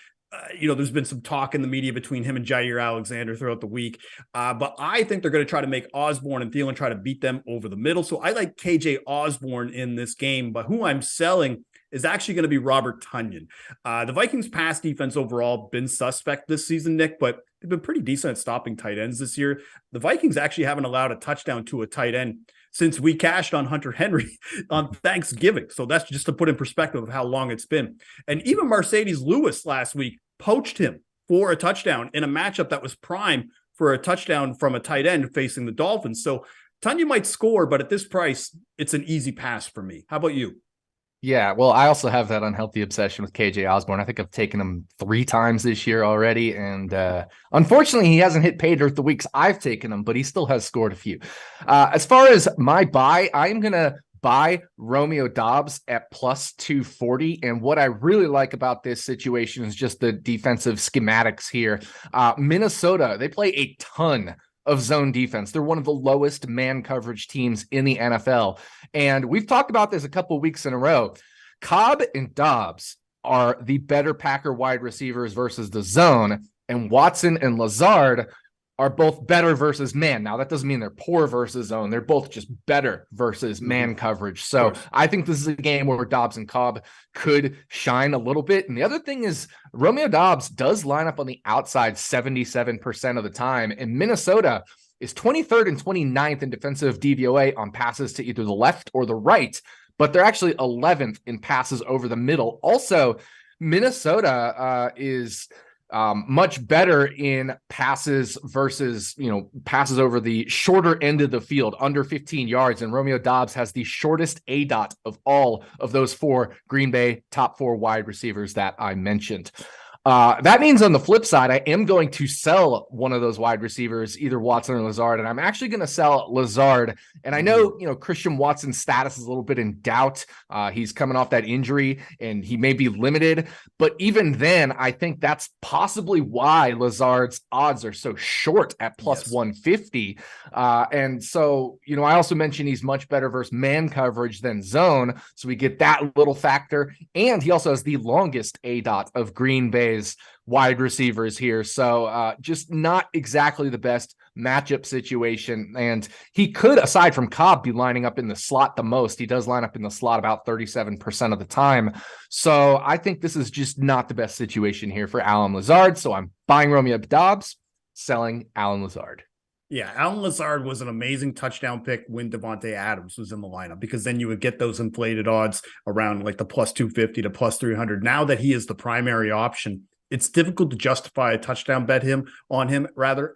There's been some talk in the media between him and Jair Alexander throughout the week. But I think they're going to try to make Osborne and Thielen try to beat them over the middle. So I like KJ Osborne in this game. But who I'm selling is actually going to be Robert Tonyan. The Vikings pass defense overall been suspect this season, Nick, but they've been pretty decent at stopping tight ends this year. The Vikings actually haven't allowed a touchdown to a tight end since we cashed on Hunter Henry on Thanksgiving. So that's just to put in perspective of how long it's been. And even Mercedes Lewis last week poached him for a touchdown in a matchup that was prime for a touchdown from a tight end facing the Dolphins. So Tonyan might score, but at this price, it's an easy pass for me. How about you? Yeah, well, I also have that unhealthy obsession with KJ Osborne. I think I've taken him 3 times this year already. And unfortunately, he hasn't hit pay dirt the weeks I've taken him, but he still has scored a few. As far as my buy, I'm going to buy Romeo Doubs at plus 240. And what I really like about this situation is just the defensive schematics here. Minnesota, they play a ton of zone defense. They're one of the lowest man coverage teams in the NFL. And we've talked about this a couple of weeks in a row. Cobb and Doubs are the better Packer wide receivers versus the zone, and Watson and Lazard are both better versus man. Now, that doesn't mean they're poor versus zone. They're both just better versus man coverage. So I think this is a game where Doubs and Cobb could shine a little bit. And the other thing is Romeo Doubs does line up on the outside 77% of the time. And Minnesota is 23rd and 29th in defensive DVOA on passes to either the left or the right, but they're actually 11th in passes over the middle. Also, Minnesota is much better in passes versus, passes over the shorter end of the field, under 15 yards. And Romeo Doubs has the shortest ADOT of all of those 4 Green Bay top 4 wide receivers that I mentioned. That means on the flip side, I am going to sell one of those wide receivers, either Watson or Lazard, and I'm actually going to sell Lazard. And I know, Christian Watson's status is a little bit in doubt. He's coming off that injury and he may be limited, but even then, I think that's possibly why Lazard's odds are so short at plus 150. And so, I also mentioned he's much better versus man coverage than zone. So we get that little factor. And he also has the longest ADOT of Green Bay's wide receivers here. So just not exactly the best matchup situation. And he could, aside from Cobb, be lining up in the slot the most. He does line up in the slot about 37% of the time. So I think this is just not the best situation here for Allen Lazard. So I'm buying Romeo Doubs, selling Allen Lazard. Yeah, Allen Lazard was an amazing touchdown pick when Devontae Adams was in the lineup, because then you would get those inflated odds around like the plus 250 to plus 300. Now that he is the primary option, it's difficult to justify a touchdown bet on him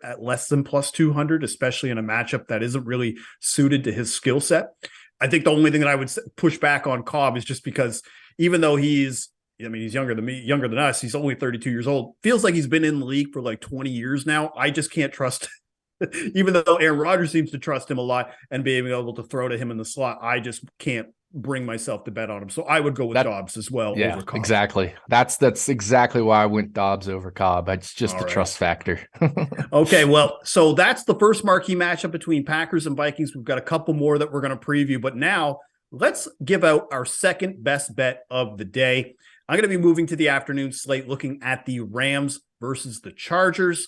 at less than plus 200, especially in a matchup that isn't really suited to his skill set. I think the only thing that I would push back on Cobb is just because even though he's younger than me, younger than us, he's only 32 years old, feels like he's been in the league for like 20 years now. I just can't trust even though Aaron Rodgers seems to trust him a lot and being able to throw to him in the slot, I just can't bring myself to bet on him. So I would go with Doubs as well. Yeah, over Cobb. Exactly. That's exactly why I went Doubs over Cobb. It's just a trust factor. Okay, well, so that's the first marquee matchup between Packers and Vikings. We've got a couple more that we're going to preview, but now let's give out our second best bet of the day. I'm going to be moving to the afternoon slate, looking at the Rams versus the Chargers.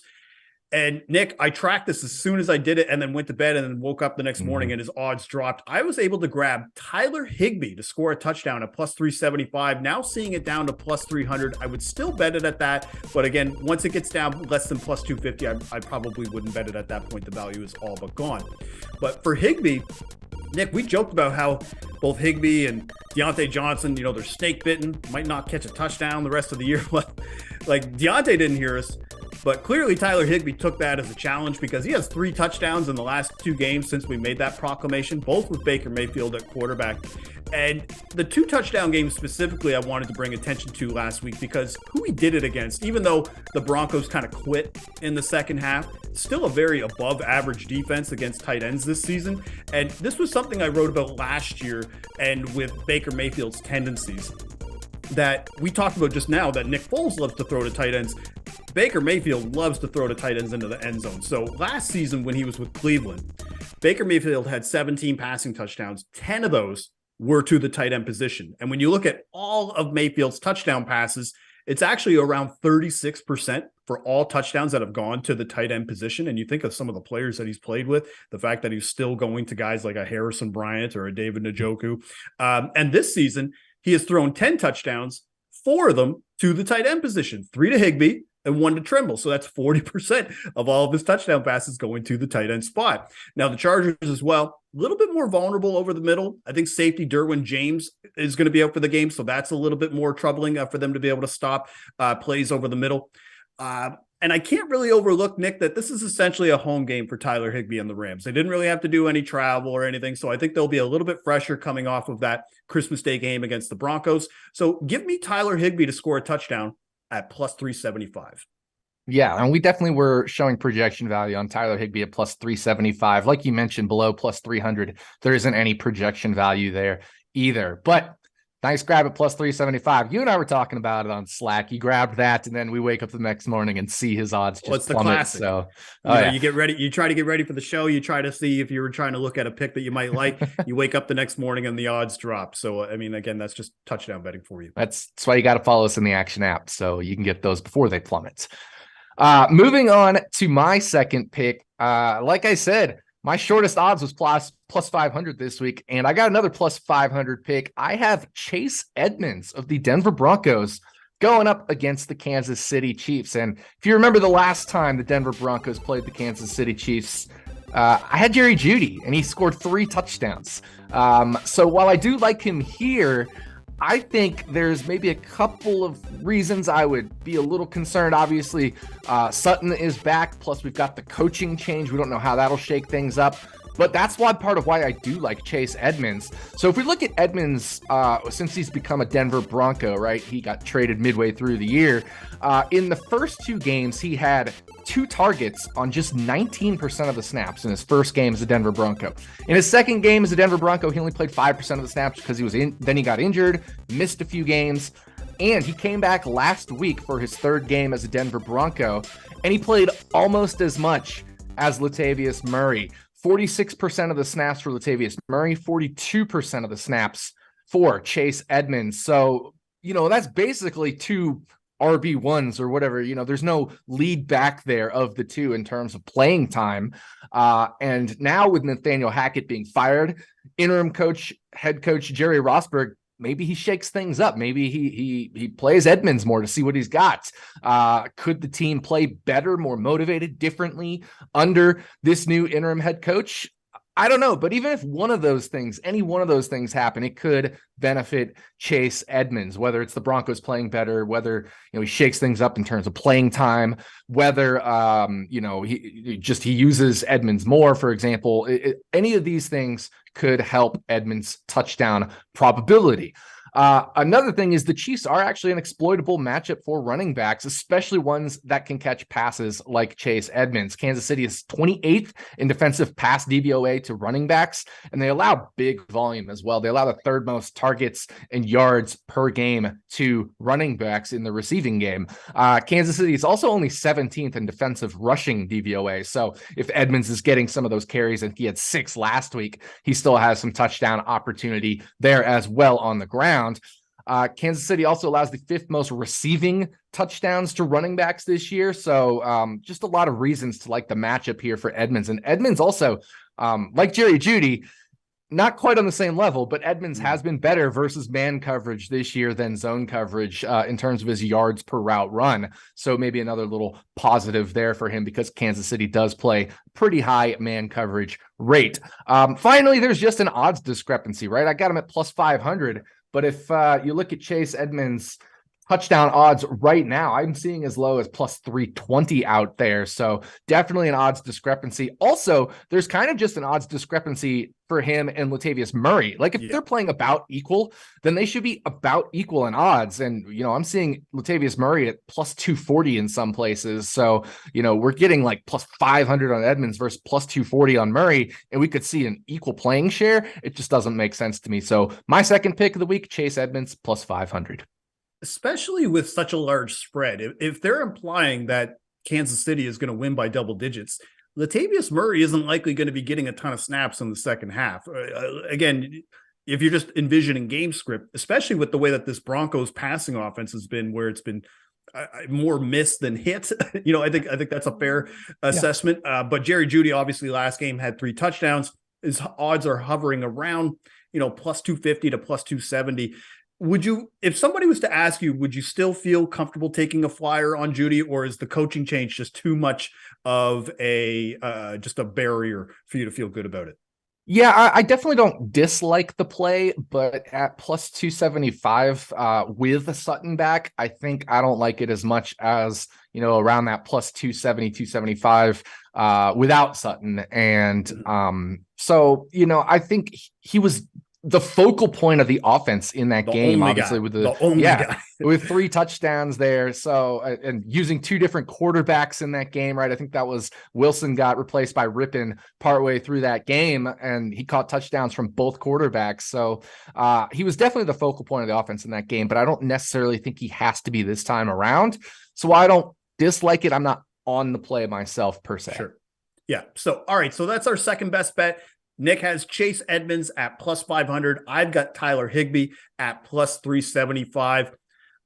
And Nick, I tracked this as soon as I did it and then went to bed and then woke up the next morning and his odds dropped. I was able to grab Tyler Higbee to score a touchdown at plus 375. Now seeing it down to plus 300. I would still bet it at that. But again, once it gets down less than plus 250, I probably wouldn't bet it at that point. The value is all but gone. But for Higbee, Nick, we joked about how both Higbee and Deontay Johnson, they're snake bitten, might not catch a touchdown the rest of the year. Like Deontay didn't hear us. But clearly Tyler Higbee took that as a challenge because he has 3 touchdowns in the last 2 games since we made that proclamation, both with Baker Mayfield at quarterback. And the 2 touchdown games specifically I wanted to bring attention to last week because who he did it against, even though the Broncos kind of quit in the second half, still a very above average defense against tight ends this season. And this was something I wrote about last year and with Baker Mayfield's tendencies that we talked about just now, that Nick Foles loves to throw to tight ends. Baker Mayfield loves to throw to tight ends into the end zone. So last season when he was with Cleveland, Baker Mayfield had 17 passing touchdowns. 10 of those were to the tight end position. And when you look at all of Mayfield's touchdown passes, it's actually around 36% for all touchdowns that have gone to the tight end position. And you think of some of the players that he's played with, the fact that he's still going to guys like a Harrison Bryant or a David Njoku. And this season, he has thrown 10 touchdowns, 4 of them to the tight end position, 3 to Higbee and 1 to Trimble. So that's 40% of all of his touchdown passes going to the tight end spot. Now the Chargers as well, a little bit more vulnerable over the middle. I think safety Derwin James is going to be out for the game. So that's a little bit more troubling for them to be able to stop plays over the middle. And I can't really overlook, Nick, that this is essentially a home game for Tyler Higbee and the Rams. They didn't really have to do any travel or anything. So I think they'll be a little bit fresher coming off of that Christmas Day game against the Broncos. So give me Tyler Higbee to score a touchdown at plus 375. Yeah, and we definitely were showing projection value on Tyler Higbee at plus 375. Like you mentioned, below plus 300, there isn't any projection value there either. But nice grab at plus 375. You and I were talking about it on Slack. You grabbed that, and then we wake up the next morning and see his odds just the plummet. classic. So you get ready. You try to get ready for the show. You try to see if you were trying to look at a pick that you might like. You wake up the next morning and the odds drop. So, I mean, again, that's just touchdown betting for you. That's why you got to follow us in the Action app so you can get those before they plummet. Moving on to my second pick. Like I said, my shortest odds was plus 500 this week, and I got another plus 500 pick. I have Chase Edmonds of the Denver Broncos going up against the Kansas City Chiefs. And if you remember the last time the Denver Broncos played the Kansas City Chiefs, I had Jerry Jeudy, and he scored 3 touchdowns. So while I do like him here, I think there's maybe a couple of reasons I would be a little concerned. Obviously, Sutton is back, plus we've got the coaching change. We don't know how that'll shake things up. But that's part of why I do like Chase Edmonds. So if we look at Edmonds, since he's become a Denver Bronco, right? He got traded midway through the year. In the first 2 games, he had 2 targets on just 19% of the snaps in his first game as a Denver Bronco. In his second game as a Denver Bronco, he only played 5% of the snaps because then he got injured, missed a few games, and he came back last week for his 3rd game as a Denver Bronco, and he played almost as much as Latavius Murray. 46% of the snaps for Latavius Murray, 42% of the snaps for Chase Edmonds. So, that's basically 2 RB1s or whatever. There's no lead back there of the 2 in terms of playing time. And now with Nathaniel Hackett being fired, interim head coach Jerry Rosburg, maybe he shakes things up. Maybe he plays Edmonds more to see what he's got. Could the team play better, more motivated, differently under this new interim head coach? I don't know, but even if any one of those things happen, it could benefit Chase Edmonds, whether it's the Broncos playing better, whether, he shakes things up in terms of playing time, whether, he uses Edmonds more, for example. Any of these things could help Edmonds' touchdown probability. Another thing is the Chiefs are actually an exploitable matchup for running backs, especially ones that can catch passes like Chase Edmonds. Kansas City is 28th in defensive pass DVOA to running backs, and they allow big volume as well. They allow the 3rd most targets and yards per game to running backs in the receiving game. Kansas City is also only 17th in defensive rushing DVOA. So if Edmonds is getting some of those carries, and he had 6 last week, he still has some touchdown opportunity there as well on the ground. Kansas City also allows the 5th most receiving touchdowns to running backs this year. So just a lot of reasons to like the matchup here for Edmonds. And Edmonds also, like Jerry Jeudy, not quite on the same level, but Edmonds has been better versus man coverage this year than zone coverage in terms of his yards per route run. So maybe another little positive there for him because Kansas City does play pretty high man coverage rate. Finally, there's just an odds discrepancy, right? I got him at plus 500. But if you look at Chase Edmonds' touchdown odds right now, I'm seeing as low as plus 320 out there. So definitely an odds discrepancy. Also, there's kind of just an odds discrepancy for him and Latavius Murray. Like if they're playing about equal, then they should be about equal in odds. And, I'm seeing Latavius Murray at plus 240 in some places. So, we're getting like plus 500 on Edmonds versus plus 240 on Murray, and we could see an equal playing share. It just doesn't make sense to me. So my second pick of the week, Chase Edmonds plus 500. Especially with such a large spread. If they're implying that Kansas City is going to win by double digits, Latavius Murray isn't likely going to be getting a ton of snaps in the second half. Again, if you're just envisioning game script, especially with the way that this Broncos passing offense has been, where it's been more miss than hit, I think that's a fair assessment. But Jerry Jeudy, obviously last game had 3 touchdowns. His odds are hovering around, plus 250 to plus 270. would you, if somebody was to ask you, would you still feel comfortable taking a flyer on Judy, or is the coaching change just too much of a just a barrier for you to feel good about it? Yeah, I definitely don't dislike the play, but at plus 275 with Sutton back, I think I don't like it as much as, around that plus 270, 275 without Sutton. And so, I think he was the focal point of the offense in that game, obviously, with the only guy. With 3 touchdowns there. So, and using 2 different quarterbacks in that game, right? I think that was Wilson got replaced by Rippon partway through that game, and he caught touchdowns from both quarterbacks. So he was definitely the focal point of the offense in that game, but I don't necessarily think he has to be this time around. So I don't dislike it. I'm not on the play myself per se. Sure. Yeah. So, all right. So that's our second best bet. Nick has Chase Edmonds at plus 500. I've got Tyler Higbee at plus 375.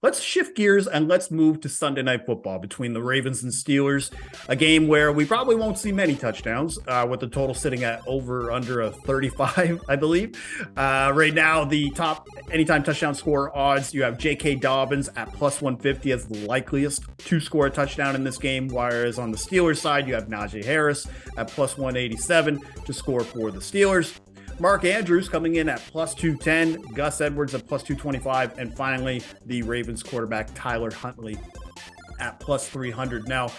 Let's shift gears and let's move to Sunday Night Football between the Ravens and Steelers, a game where we probably won't see many touchdowns, with the total sitting at under a 35, I believe. Right now, the top anytime touchdown score odds, you have J.K. Dobbins at plus 150 as the likeliest to score a touchdown in this game, whereas on the Steelers side, you have Najee Harris at plus 187 to score for the Steelers. Mark Andrews coming in at plus 210, Gus Edwards at plus 225, and finally the Ravens quarterback Tyler Huntley at plus 300. Now,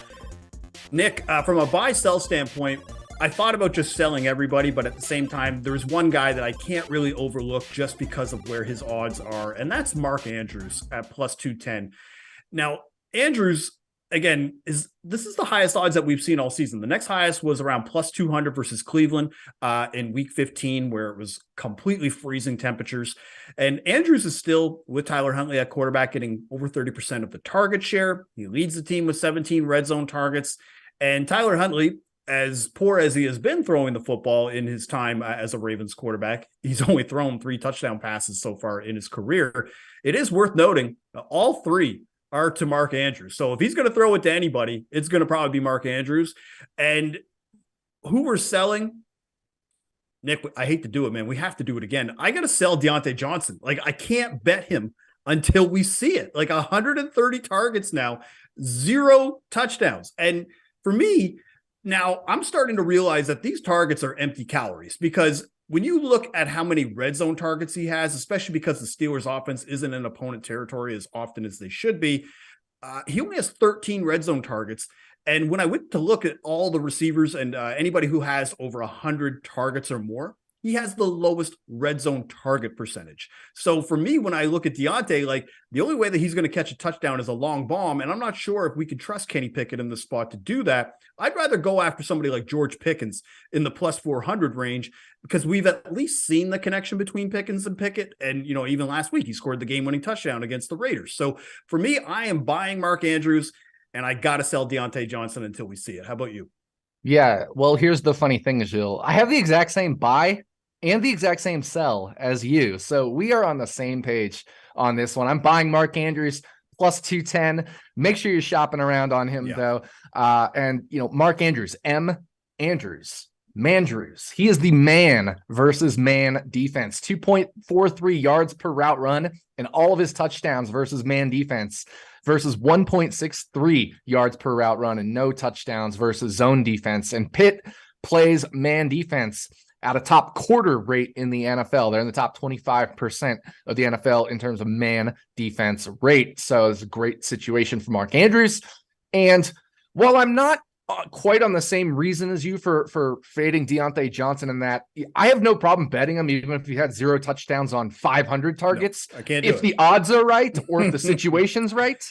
Nick, from a buy-sell standpoint, I thought about just selling everybody, but at the same time, there's one guy that I can't really overlook just because of where his odds are, and that's Mark Andrews at plus 210. Now, Andrews, again, this is the highest odds that we've seen all season. The next highest was around plus 200 versus Cleveland in week 15, where it was completely freezing temperatures. And Andrews is still, with Tyler Huntley at quarterback, getting over 30% of the target share. He leads the team with 17 red zone targets. And Tyler Huntley, as poor as he has been throwing the football in his time as a Ravens quarterback, he's only thrown 3 touchdown passes so far in his career. It is worth noting all 3 are to Mark Andrews. So if he's going to throw it to anybody, it's going to probably be Mark Andrews. And who we're selling, Nick, I hate to do it, man. We have to do it again. I got to sell Deontay Johnson. Like, I can't bet him until we see it. Like 130 targets now, 0 touchdowns. And for me, now I'm starting to realize that these targets are empty calories, because when you look at how many red zone targets he has, especially because the Steelers offense isn't in opponent territory as often as they should be, he only has 13 red zone targets. And when I went to look at all the receivers and anybody who has over 100 targets or more, he has the lowest red zone target percentage. So for me, when I look at Deontay, like, the only way that he's going to catch a touchdown is a long bomb. And I'm not sure if we can trust Kenny Pickett in the spot to do that. I'd rather go after somebody like George Pickens in the plus 400 range, because we've at least seen the connection between Pickens and Pickett. And, even last week, he scored the game-winning touchdown against the Raiders. So for me, I am buying Mark Andrews, and I got to sell Deontay Johnson until we see it. How about you? Yeah, well, here's the funny thing, Gilles. I have the exact same buy and the exact same sell as you. So we are on the same page on this one. I'm buying Mark Andrews plus 210. Make sure you're shopping around on him, though. And, Mark Andrews, Mandrews. He is the man versus man defense. 2.43 yards per route run, and all of his touchdowns versus man defense versus 1.63 yards per route run and no touchdowns versus zone defense. And Pitt plays man defense at a top quarter rate in the NFL. They're in the top 25% of the NFL in terms of man defense rate. So it's a great situation for Mark Andrews. And while I'm not quite on the same reason as you for fading Deontay Johnson, in that I have no problem betting him, even if he had 0 touchdowns on 500 targets. No, I can't do if it. The odds are right, or if the situation's right.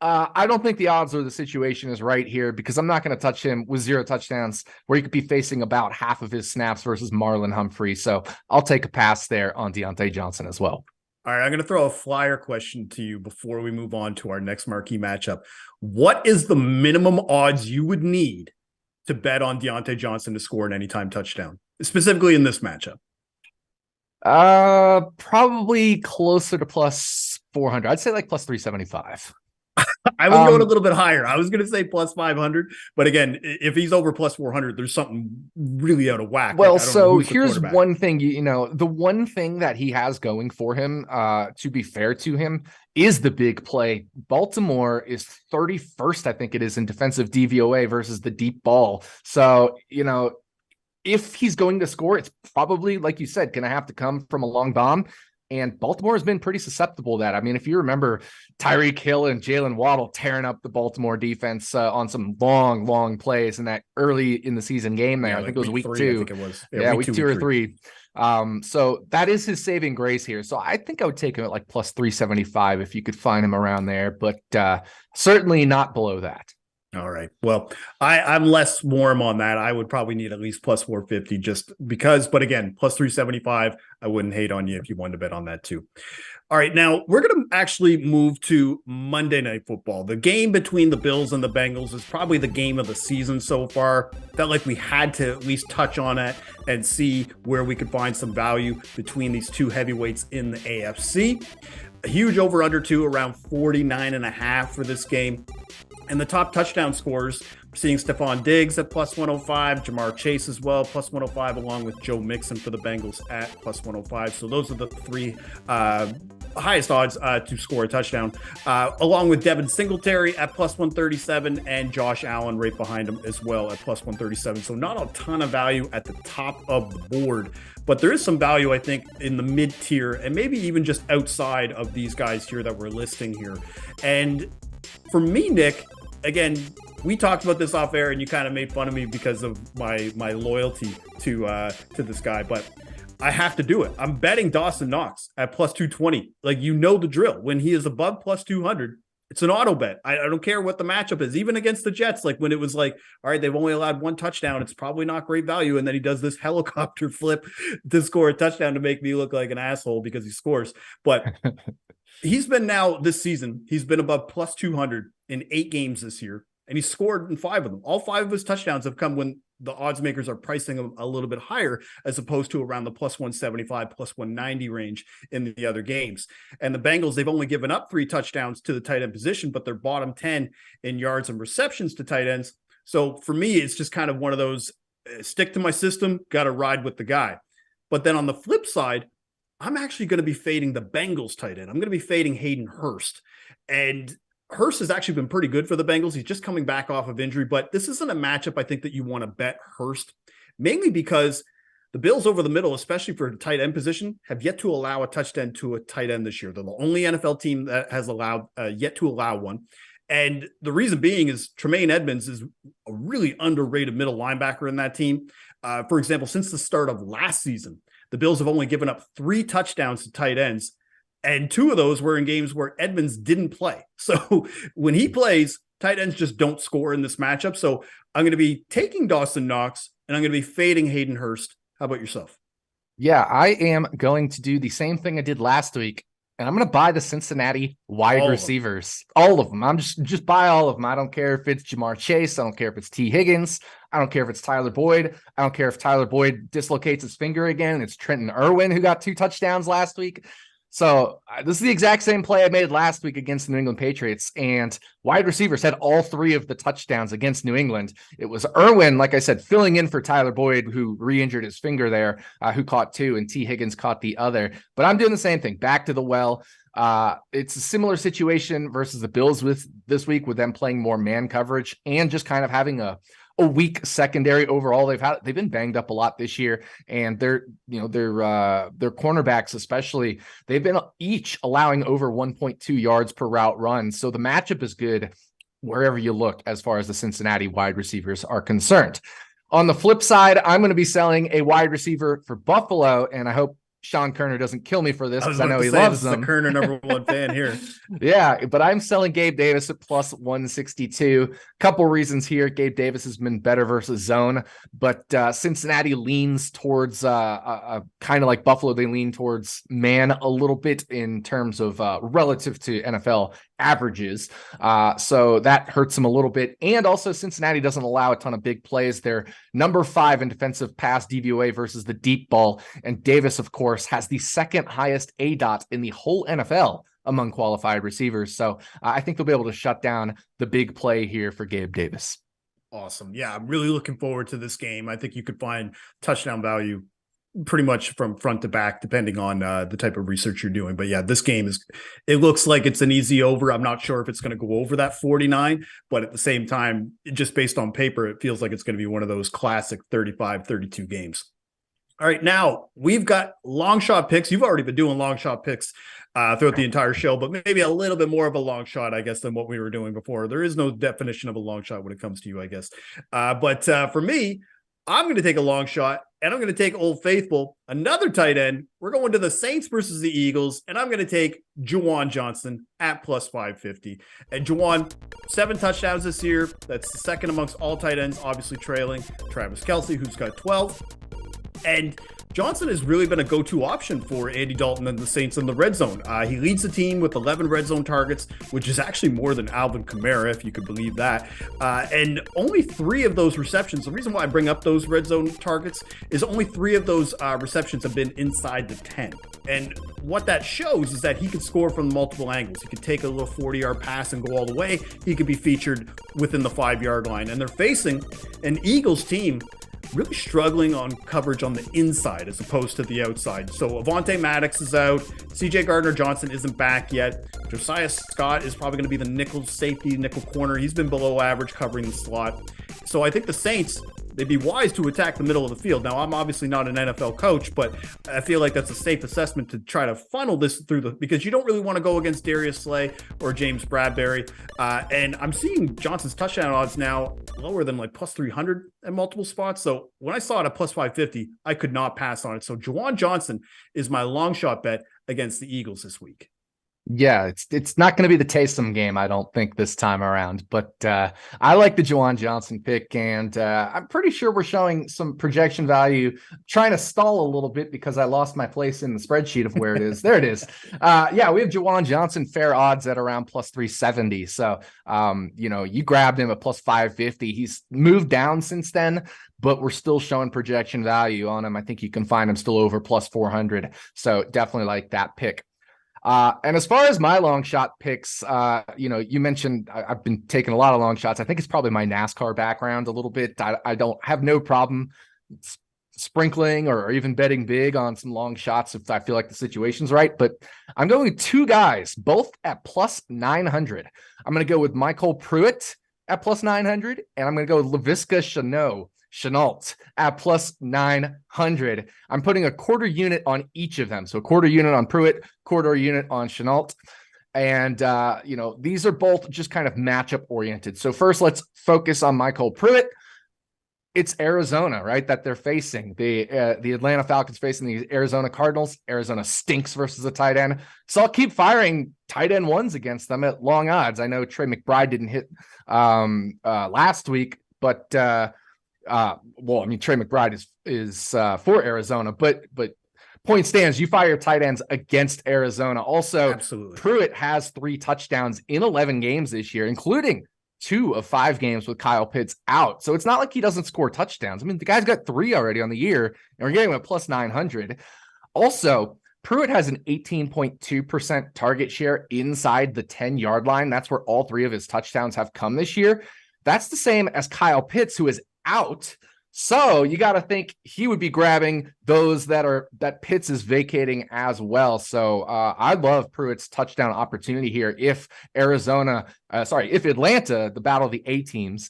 I don't think the odds or the situation is right here, because I'm not going to touch him with 0 touchdowns, where he could be facing about half of his snaps versus Marlon Humphrey. So I'll take a pass there on Deontay Johnson as well. All right, I'm going to throw a flyer question to you before we move on to our next marquee matchup. What is the minimum odds you would need to bet on Deontay Johnson to score an anytime touchdown, specifically in this matchup? Probably closer to plus 400. I'd say like plus 375. I was going a little bit higher. I was going to say plus 500, but again, if he's over plus 400, there's something really out of whack. Well, like, so here's one thing, the one thing that he has going for him, to be fair to him, is the big play. Baltimore is 31st, I think it is, in defensive DVOA versus the deep ball. So, if he's going to score, it's probably, like you said, going to have to come from a long bomb. And Baltimore has been pretty susceptible to that. I mean, if you remember Tyreek Hill and Jalen Waddle tearing up the Baltimore defense on some long plays in that early in the season game there. I think it was week 2. I think it was. Yeah, week 2 or 3. So that is his saving grace here. So I think I would take him at like plus 375 if you could find him around there, but certainly not below that. All right. Well, I'm less warm on that. I would probably need at least plus 450 just because, but again, plus 375, I wouldn't hate on you if you wanted to bet on that too. All right. Now we're going to actually move to Monday Night Football. The game between the Bills and the Bengals is probably the game of the season so far. Felt like we had to at least touch on it and see where we could find some value between these two heavyweights in the AFC. A huge over under 2 around 49.5 for this game. And the top touchdown scorers, we're seeing Stephon Diggs at plus 105, Jamar Chase as well, plus 105, along with Joe Mixon for the Bengals at plus 105. So those are the three highest odds to score a touchdown, along with Devin Singletary at plus 137 and Josh Allen right behind him as well at plus 137. So not a ton of value at the top of the board, but there is some value, I think, in the mid-tier and maybe even just outside of these guys here that we're listing here. And for me, Nick, again, we talked about this off air and you kind of made fun of me because of my loyalty to this guy, but I have to do it. I'm betting Dawson Knox at plus 220. Like, the drill. When he is above plus 200, it's an auto bet. I don't care what the matchup is, even against the Jets. Like when it was like, all right, they've only allowed 1 touchdown. It's probably not great value. And then he does this helicopter flip to score a touchdown to make me look like an asshole because he scores. But he's been now this season, he's been above plus 200 in 8 games this year, and he's scored in 5 of them. All 5 of his touchdowns have come when the odds makers are pricing him a little bit higher, as opposed to around the plus 175, plus 190 range in the other games. And the Bengals, they've only given up 3 touchdowns to the tight end position, but they're bottom 10 in yards and receptions to tight ends. So for me, it's just kind of one of those stick to my system, got to ride with the guy. But then on the flip side, I'm actually going to be fading the Bengals tight end. I'm going to be fading Hayden Hurst. And Hurst has actually been pretty good for the Bengals. He's just coming back off of injury, but this isn't a matchup I think that you want to bet Hurst, mainly because the Bills over the middle, especially for the tight end position, have yet to allow a touchdown to a tight end this year. They're the only NFL team that has allowed yet to allow one. And the reason being is Tremaine Edmonds is a really underrated middle linebacker in that team. For example, since the start of last season, the Bills have only given up 3 touchdowns to tight ends, and 2 of those were in games where Edmonds didn't play. So when he plays, tight ends just don't score in this matchup. So I'm going to be taking Dawson Knox, and I'm going to be fading Hayden Hurst. How about yourself? Yeah, I am going to do the same thing I did last week, and I'm going to buy the Cincinnati wide receivers. All of them. I'm just buy all of them. I don't care if it's Jamar Chase. I don't care if it's T. Higgins. I don't care if it's Tyler Boyd. I don't care if Tyler Boyd dislocates his finger again. It's Trenton Irwin who got 2 touchdowns last week. So this is the exact same play I made last week against the New England Patriots, and wide receivers had all 3 of the touchdowns against New England. It was Irwin, like I said, filling in for Tyler Boyd, who re-injured his finger there, who caught 2, and T. Higgins caught the other. But I'm doing the same thing, back to the well. It's a similar situation versus the Bills with this week, with them playing more man coverage and just kind of having a weak secondary overall. They've been banged up a lot this year, and their cornerbacks especially, they've been each allowing over 1.2 yards per route run. So the matchup is good wherever you look as far as the Cincinnati wide receivers are concerned. On the flip side, I'm going to be selling a wide receiver for Buffalo, and I hope Sean Koerner doesn't kill me for this because I know he loves them. The Koerner #1 fan here. Yeah, but I'm selling Gabe Davis at plus 162. Couple reasons here. Gabe Davis has been better versus zone, but Cincinnati leans towards kind of like Buffalo. They lean towards man a little bit in terms of relative to NFL averages. So that hurts them a little bit. And also Cincinnati doesn't allow a ton of big plays. They're number 5 in defensive pass DVOA versus the deep ball. And Davis, of course, has the 2nd highest ADOT in the whole NFL among qualified receivers. So I think they'll be able to shut down the big play here for Gabe Davis. Awesome. Yeah, I'm really looking forward to this game. I think you could find touchdown value pretty much from front to back, depending on the type of research you're doing. But yeah, this game it looks like it's an easy over. I'm not sure if it's going to go over that 49, but at the same time, just based on paper, it feels like it's going to be one of those classic 35-32 games. All right, now we've got long shot picks. You've already been doing long shot picks throughout the entire show, but maybe a little bit more of a long shot, I guess, than what we were doing before. There is no definition of a long shot when it comes to you, I guess. But for me, I'm going to take a long shot, and I'm going to take Old Faithful, another tight end. We're going to the Saints versus the Eagles, and I'm going to take Juwan Johnson at plus 550. And Juwan, 7 touchdowns this year. That's the second amongst all tight ends, obviously trailing Travis Kelce, who's got 12. And Johnson has really been a go-to option for Andy Dalton and the Saints in the red zone. He leads the team with 11 red zone targets, which is actually more than Alvin Kamara, if you could believe that. And only 3 of those receptions, the reason why I bring up those red zone targets is only 3 of those receptions have been inside the 10. And what that shows is that he can score from multiple angles. He could take a little 40-yard pass and go all the way. He could be featured within the 5-yard line. And they're facing an Eagles team really struggling on coverage on the inside as opposed to the outside. So Avonte Maddox is out. CJ Gardner-Johnson isn't back yet. Josiah Scott is probably going to be the nickel safety, nickel corner. He's been below average covering the slot. So I think the Saints, they'd be wise to attack the middle of the field. Now, I'm obviously not an NFL coach, but I feel like that's a safe assessment to try to funnel this through because you don't really want to go against Darius Slay or James Bradbury. And I'm seeing Johnson's touchdown odds now lower than like plus 300 at multiple spots. So when I saw it at plus 550, I could not pass on it. So Juwan Johnson is my long shot bet against the Eagles this week. Yeah, it's not going to be the Taysom game, I don't think, this time around. But I like the Juwan Johnson pick, and I'm pretty sure we're showing some projection value. Trying to stall a little bit because I lost my place in the spreadsheet of where it is. There it is. Yeah, we have Juwan Johnson fair odds at around plus 370. So, you grabbed him at plus 550. He's moved down since then, but we're still showing projection value on him. I think you can find him still over plus 400. So definitely like that pick. And as far as my long shot picks, you mentioned I've been taking a lot of long shots. I think it's probably my NASCAR background a little bit. I don't have no problem sprinkling or even betting big on some long shots if I feel like the situation's right. But I'm going with 2 guys, both at plus 900. I'm going to go with Michael Pruitt at plus 900, and I'm going to go with Laviska Shenault at plus 900. I'm putting a quarter unit on each of them. So a quarter unit on Pruitt, quarter unit on Shenault. And, these are both just kind of matchup oriented. So first, let's focus on Michael Pruitt. It's Arizona, right, that they're facing. The Atlanta Falcons facing the Arizona Cardinals. Arizona stinks versus a tight end. So I'll keep firing tight end ones against them at long odds. I know Trey McBride didn't hit last week, but Trey McBride is for Arizona, but point stands, you fire tight ends against Arizona. Also, absolutely. Pruitt has 3 touchdowns in 11 games this year, including 2 of 5 games with Kyle Pitts out. So it's not like he doesn't score touchdowns. I mean, the guy's got 3 already on the year, and we're getting him at plus 900. Also, Pruitt has an 18.2% target share inside the 10-yard line. That's where all 3 of his touchdowns have come this year. That's the same as Kyle Pitts, who is out. So you got to think he would be grabbing those that Pitts is vacating as well. So I love Pruitt's touchdown opportunity here. If Atlanta, the battle of the A teams,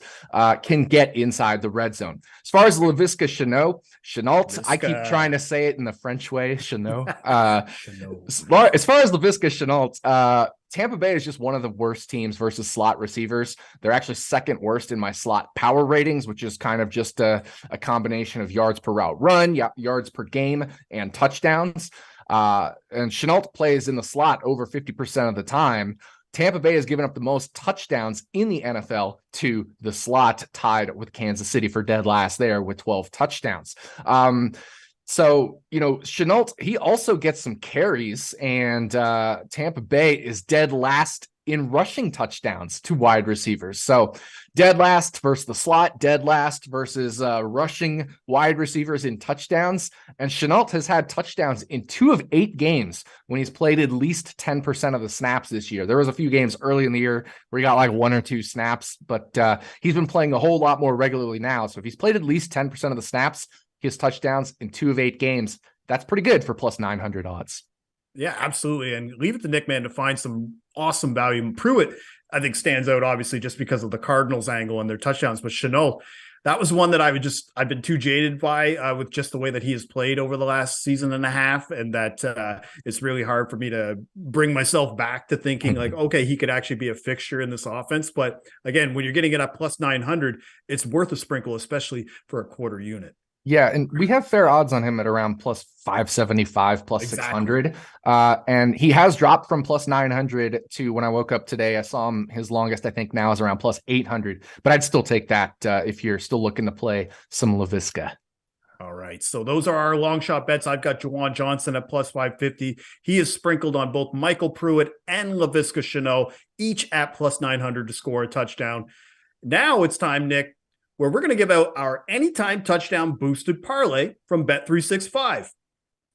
can get inside the red zone. As far as Laviska Shenault, I keep trying to say it in the French way, Shenault. As far as Laviska Shenault, Tampa Bay is just one of the worst teams versus slot receivers. They're actually second worst in my slot power ratings, which is kind of just a combination of yards per route run, yards per game, and touchdowns. And Shenault plays in the slot over 50% of the time. Tampa Bay has given up the most touchdowns in the NFL to the slot, tied with Kansas City for dead last there with 12 touchdowns. So, Shenault, he also gets some carries, and Tampa Bay is dead last in rushing touchdowns to wide receivers. So dead last versus the slot, dead last versus rushing wide receivers in touchdowns. And Shenault has had touchdowns in 2 of 8 games when he's played at least 10% of the snaps this year. There was a few games early in the year where he got like 1 or 2 snaps, but he's been playing a whole lot more regularly now. So if he's played at least 10% of the snaps, he has touchdowns in 2 of 8 games. That's pretty good for plus 900 odds. Yeah, absolutely. And leave it to Nick, man, to find some awesome value. Pruitt, I think, stands out, obviously, just because of the Cardinals angle and their touchdowns. But Shenault, that was one that I've been too jaded by with just the way that he has played over the last season and a half. And that it's really hard for me to bring myself back to thinking like, okay, he could actually be a fixture in this offense. But again, when you're getting it at plus 900, it's worth a sprinkle, especially for a quarter unit. Yeah, and we have fair odds on him at around plus 575, plus 600. And he has dropped from plus 900 to when I woke up today. I saw him, his longest, I think, now is around plus 800. But I'd still take that if you're still looking to play some LaVisca. All right, so those are our long shot bets. I've got Juwan Johnson at plus 550. He is sprinkled on both Michael Pruitt and LaVisca Shenault, each at plus 900 to score a touchdown. Now it's time, Nick, where we're going to give out our anytime touchdown boosted parlay from bet365.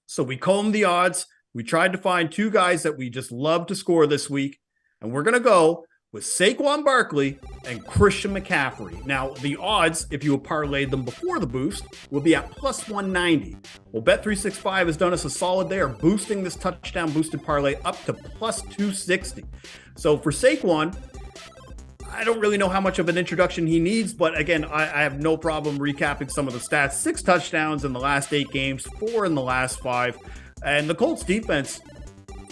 So we combed the odds. We tried to find 2 guys that we just love to score this week. And we're going to go with Saquon Barkley and Christian McCaffrey. Now, the odds, if you have parlayed them before the boost, will be at plus 190. Well, Bet365 has done us a solid. They are boosting this touchdown boosted parlay up to plus 260. So for Saquon, I don't really know how much of an introduction he needs, but again, I have no problem recapping some of the stats. 6 touchdowns in the last 8 games, 4 in the last 5. And the Colts defense,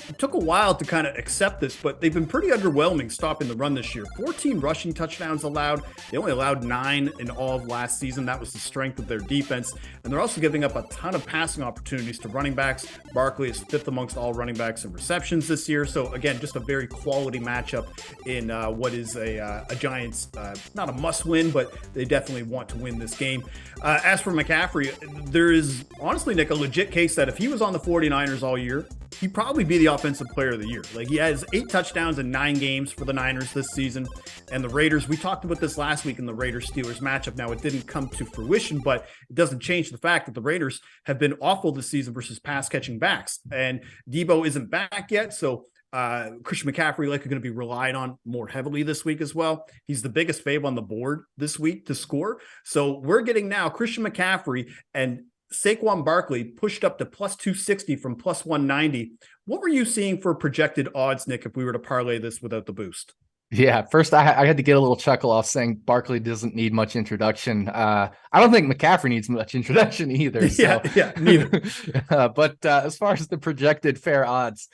it took a while to kind of accept this, but they've been pretty underwhelming stopping the run this year. 14 rushing touchdowns allowed. They only allowed 9 in all of last season. That was the strength of their defense. And they're also giving up a ton of passing opportunities to running backs. Barkley is 5th amongst all running backs in receptions this year. So again, just a very quality matchup in what is a Giants, not a must win, but they definitely want to win this game. As for McCaffrey, there is honestly, Nick, a legit case that if he was on the 49ers all year, he'd probably be the offensive player of the year. Like, he has 8 touchdowns in 9 games for the Niners this season. And the Raiders, we talked about this last week in the Raiders-Steelers matchup. Now, it didn't come to fruition, but it doesn't change the fact that the Raiders have been awful this season versus pass-catching backs. And Debo isn't back yet, so Christian McCaffrey likely going to be relied on more heavily this week as well. He's the biggest fave on the board this week to score. So we're getting now Christian McCaffrey and Saquon Barkley pushed up to plus 260 from plus 190. What were you seeing for projected odds, Nick, if we were to parlay this without the boost? Yeah, first I had to get a little chuckle off saying Barkley doesn't need much introduction. I don't think McCaffrey needs much introduction either. So. Yeah, neither. But as far as the projected fair odds,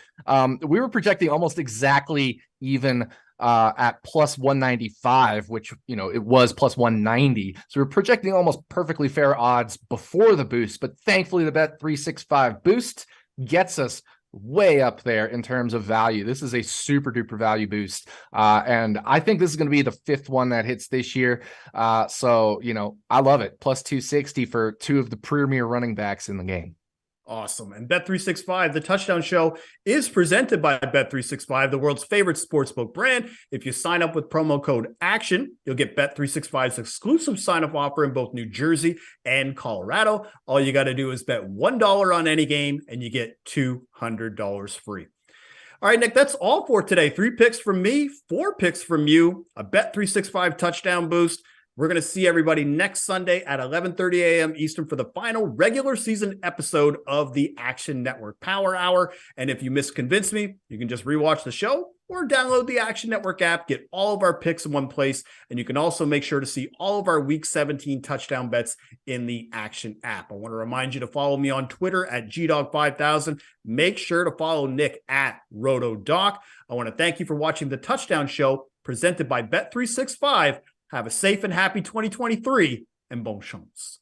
we were projecting almost exactly even at plus 195, which, it was plus 190. So we're projecting almost perfectly fair odds before the boost. But thankfully, the Bet365 boost gets us way up there in terms of value. This is a super duper value boost. And I think this is going to be the 5th one that hits this year. So, I love it. Plus 260 for 2 of the premier running backs in the game. Awesome. And Bet365, the touchdown show, is presented by Bet365, the world's favorite sportsbook brand. If you sign up with promo code ACTION, you'll get Bet365's exclusive sign-up offer in both New Jersey and Colorado. All you got to do is bet $1 on any game, and you get $200 free. All right, Nick, that's all for today. 3 picks from me, 4 picks from you, a Bet365 touchdown boost. We're going to see everybody next Sunday at 11:30 a.m. Eastern for the final regular season episode of the Action Network Power Hour. And if you misconvince me, you can just rewatch the show or download the Action Network app, get all of our picks in one place. And you can also make sure to see all of our Week 17 touchdown bets in the Action app. I want to remind you to follow me on Twitter at GDog5000. Make sure to follow Nick at RotoDoc. I want to thank you for watching the Touchdown Show presented by Bet365. Have a safe and happy 2023 and bon chance.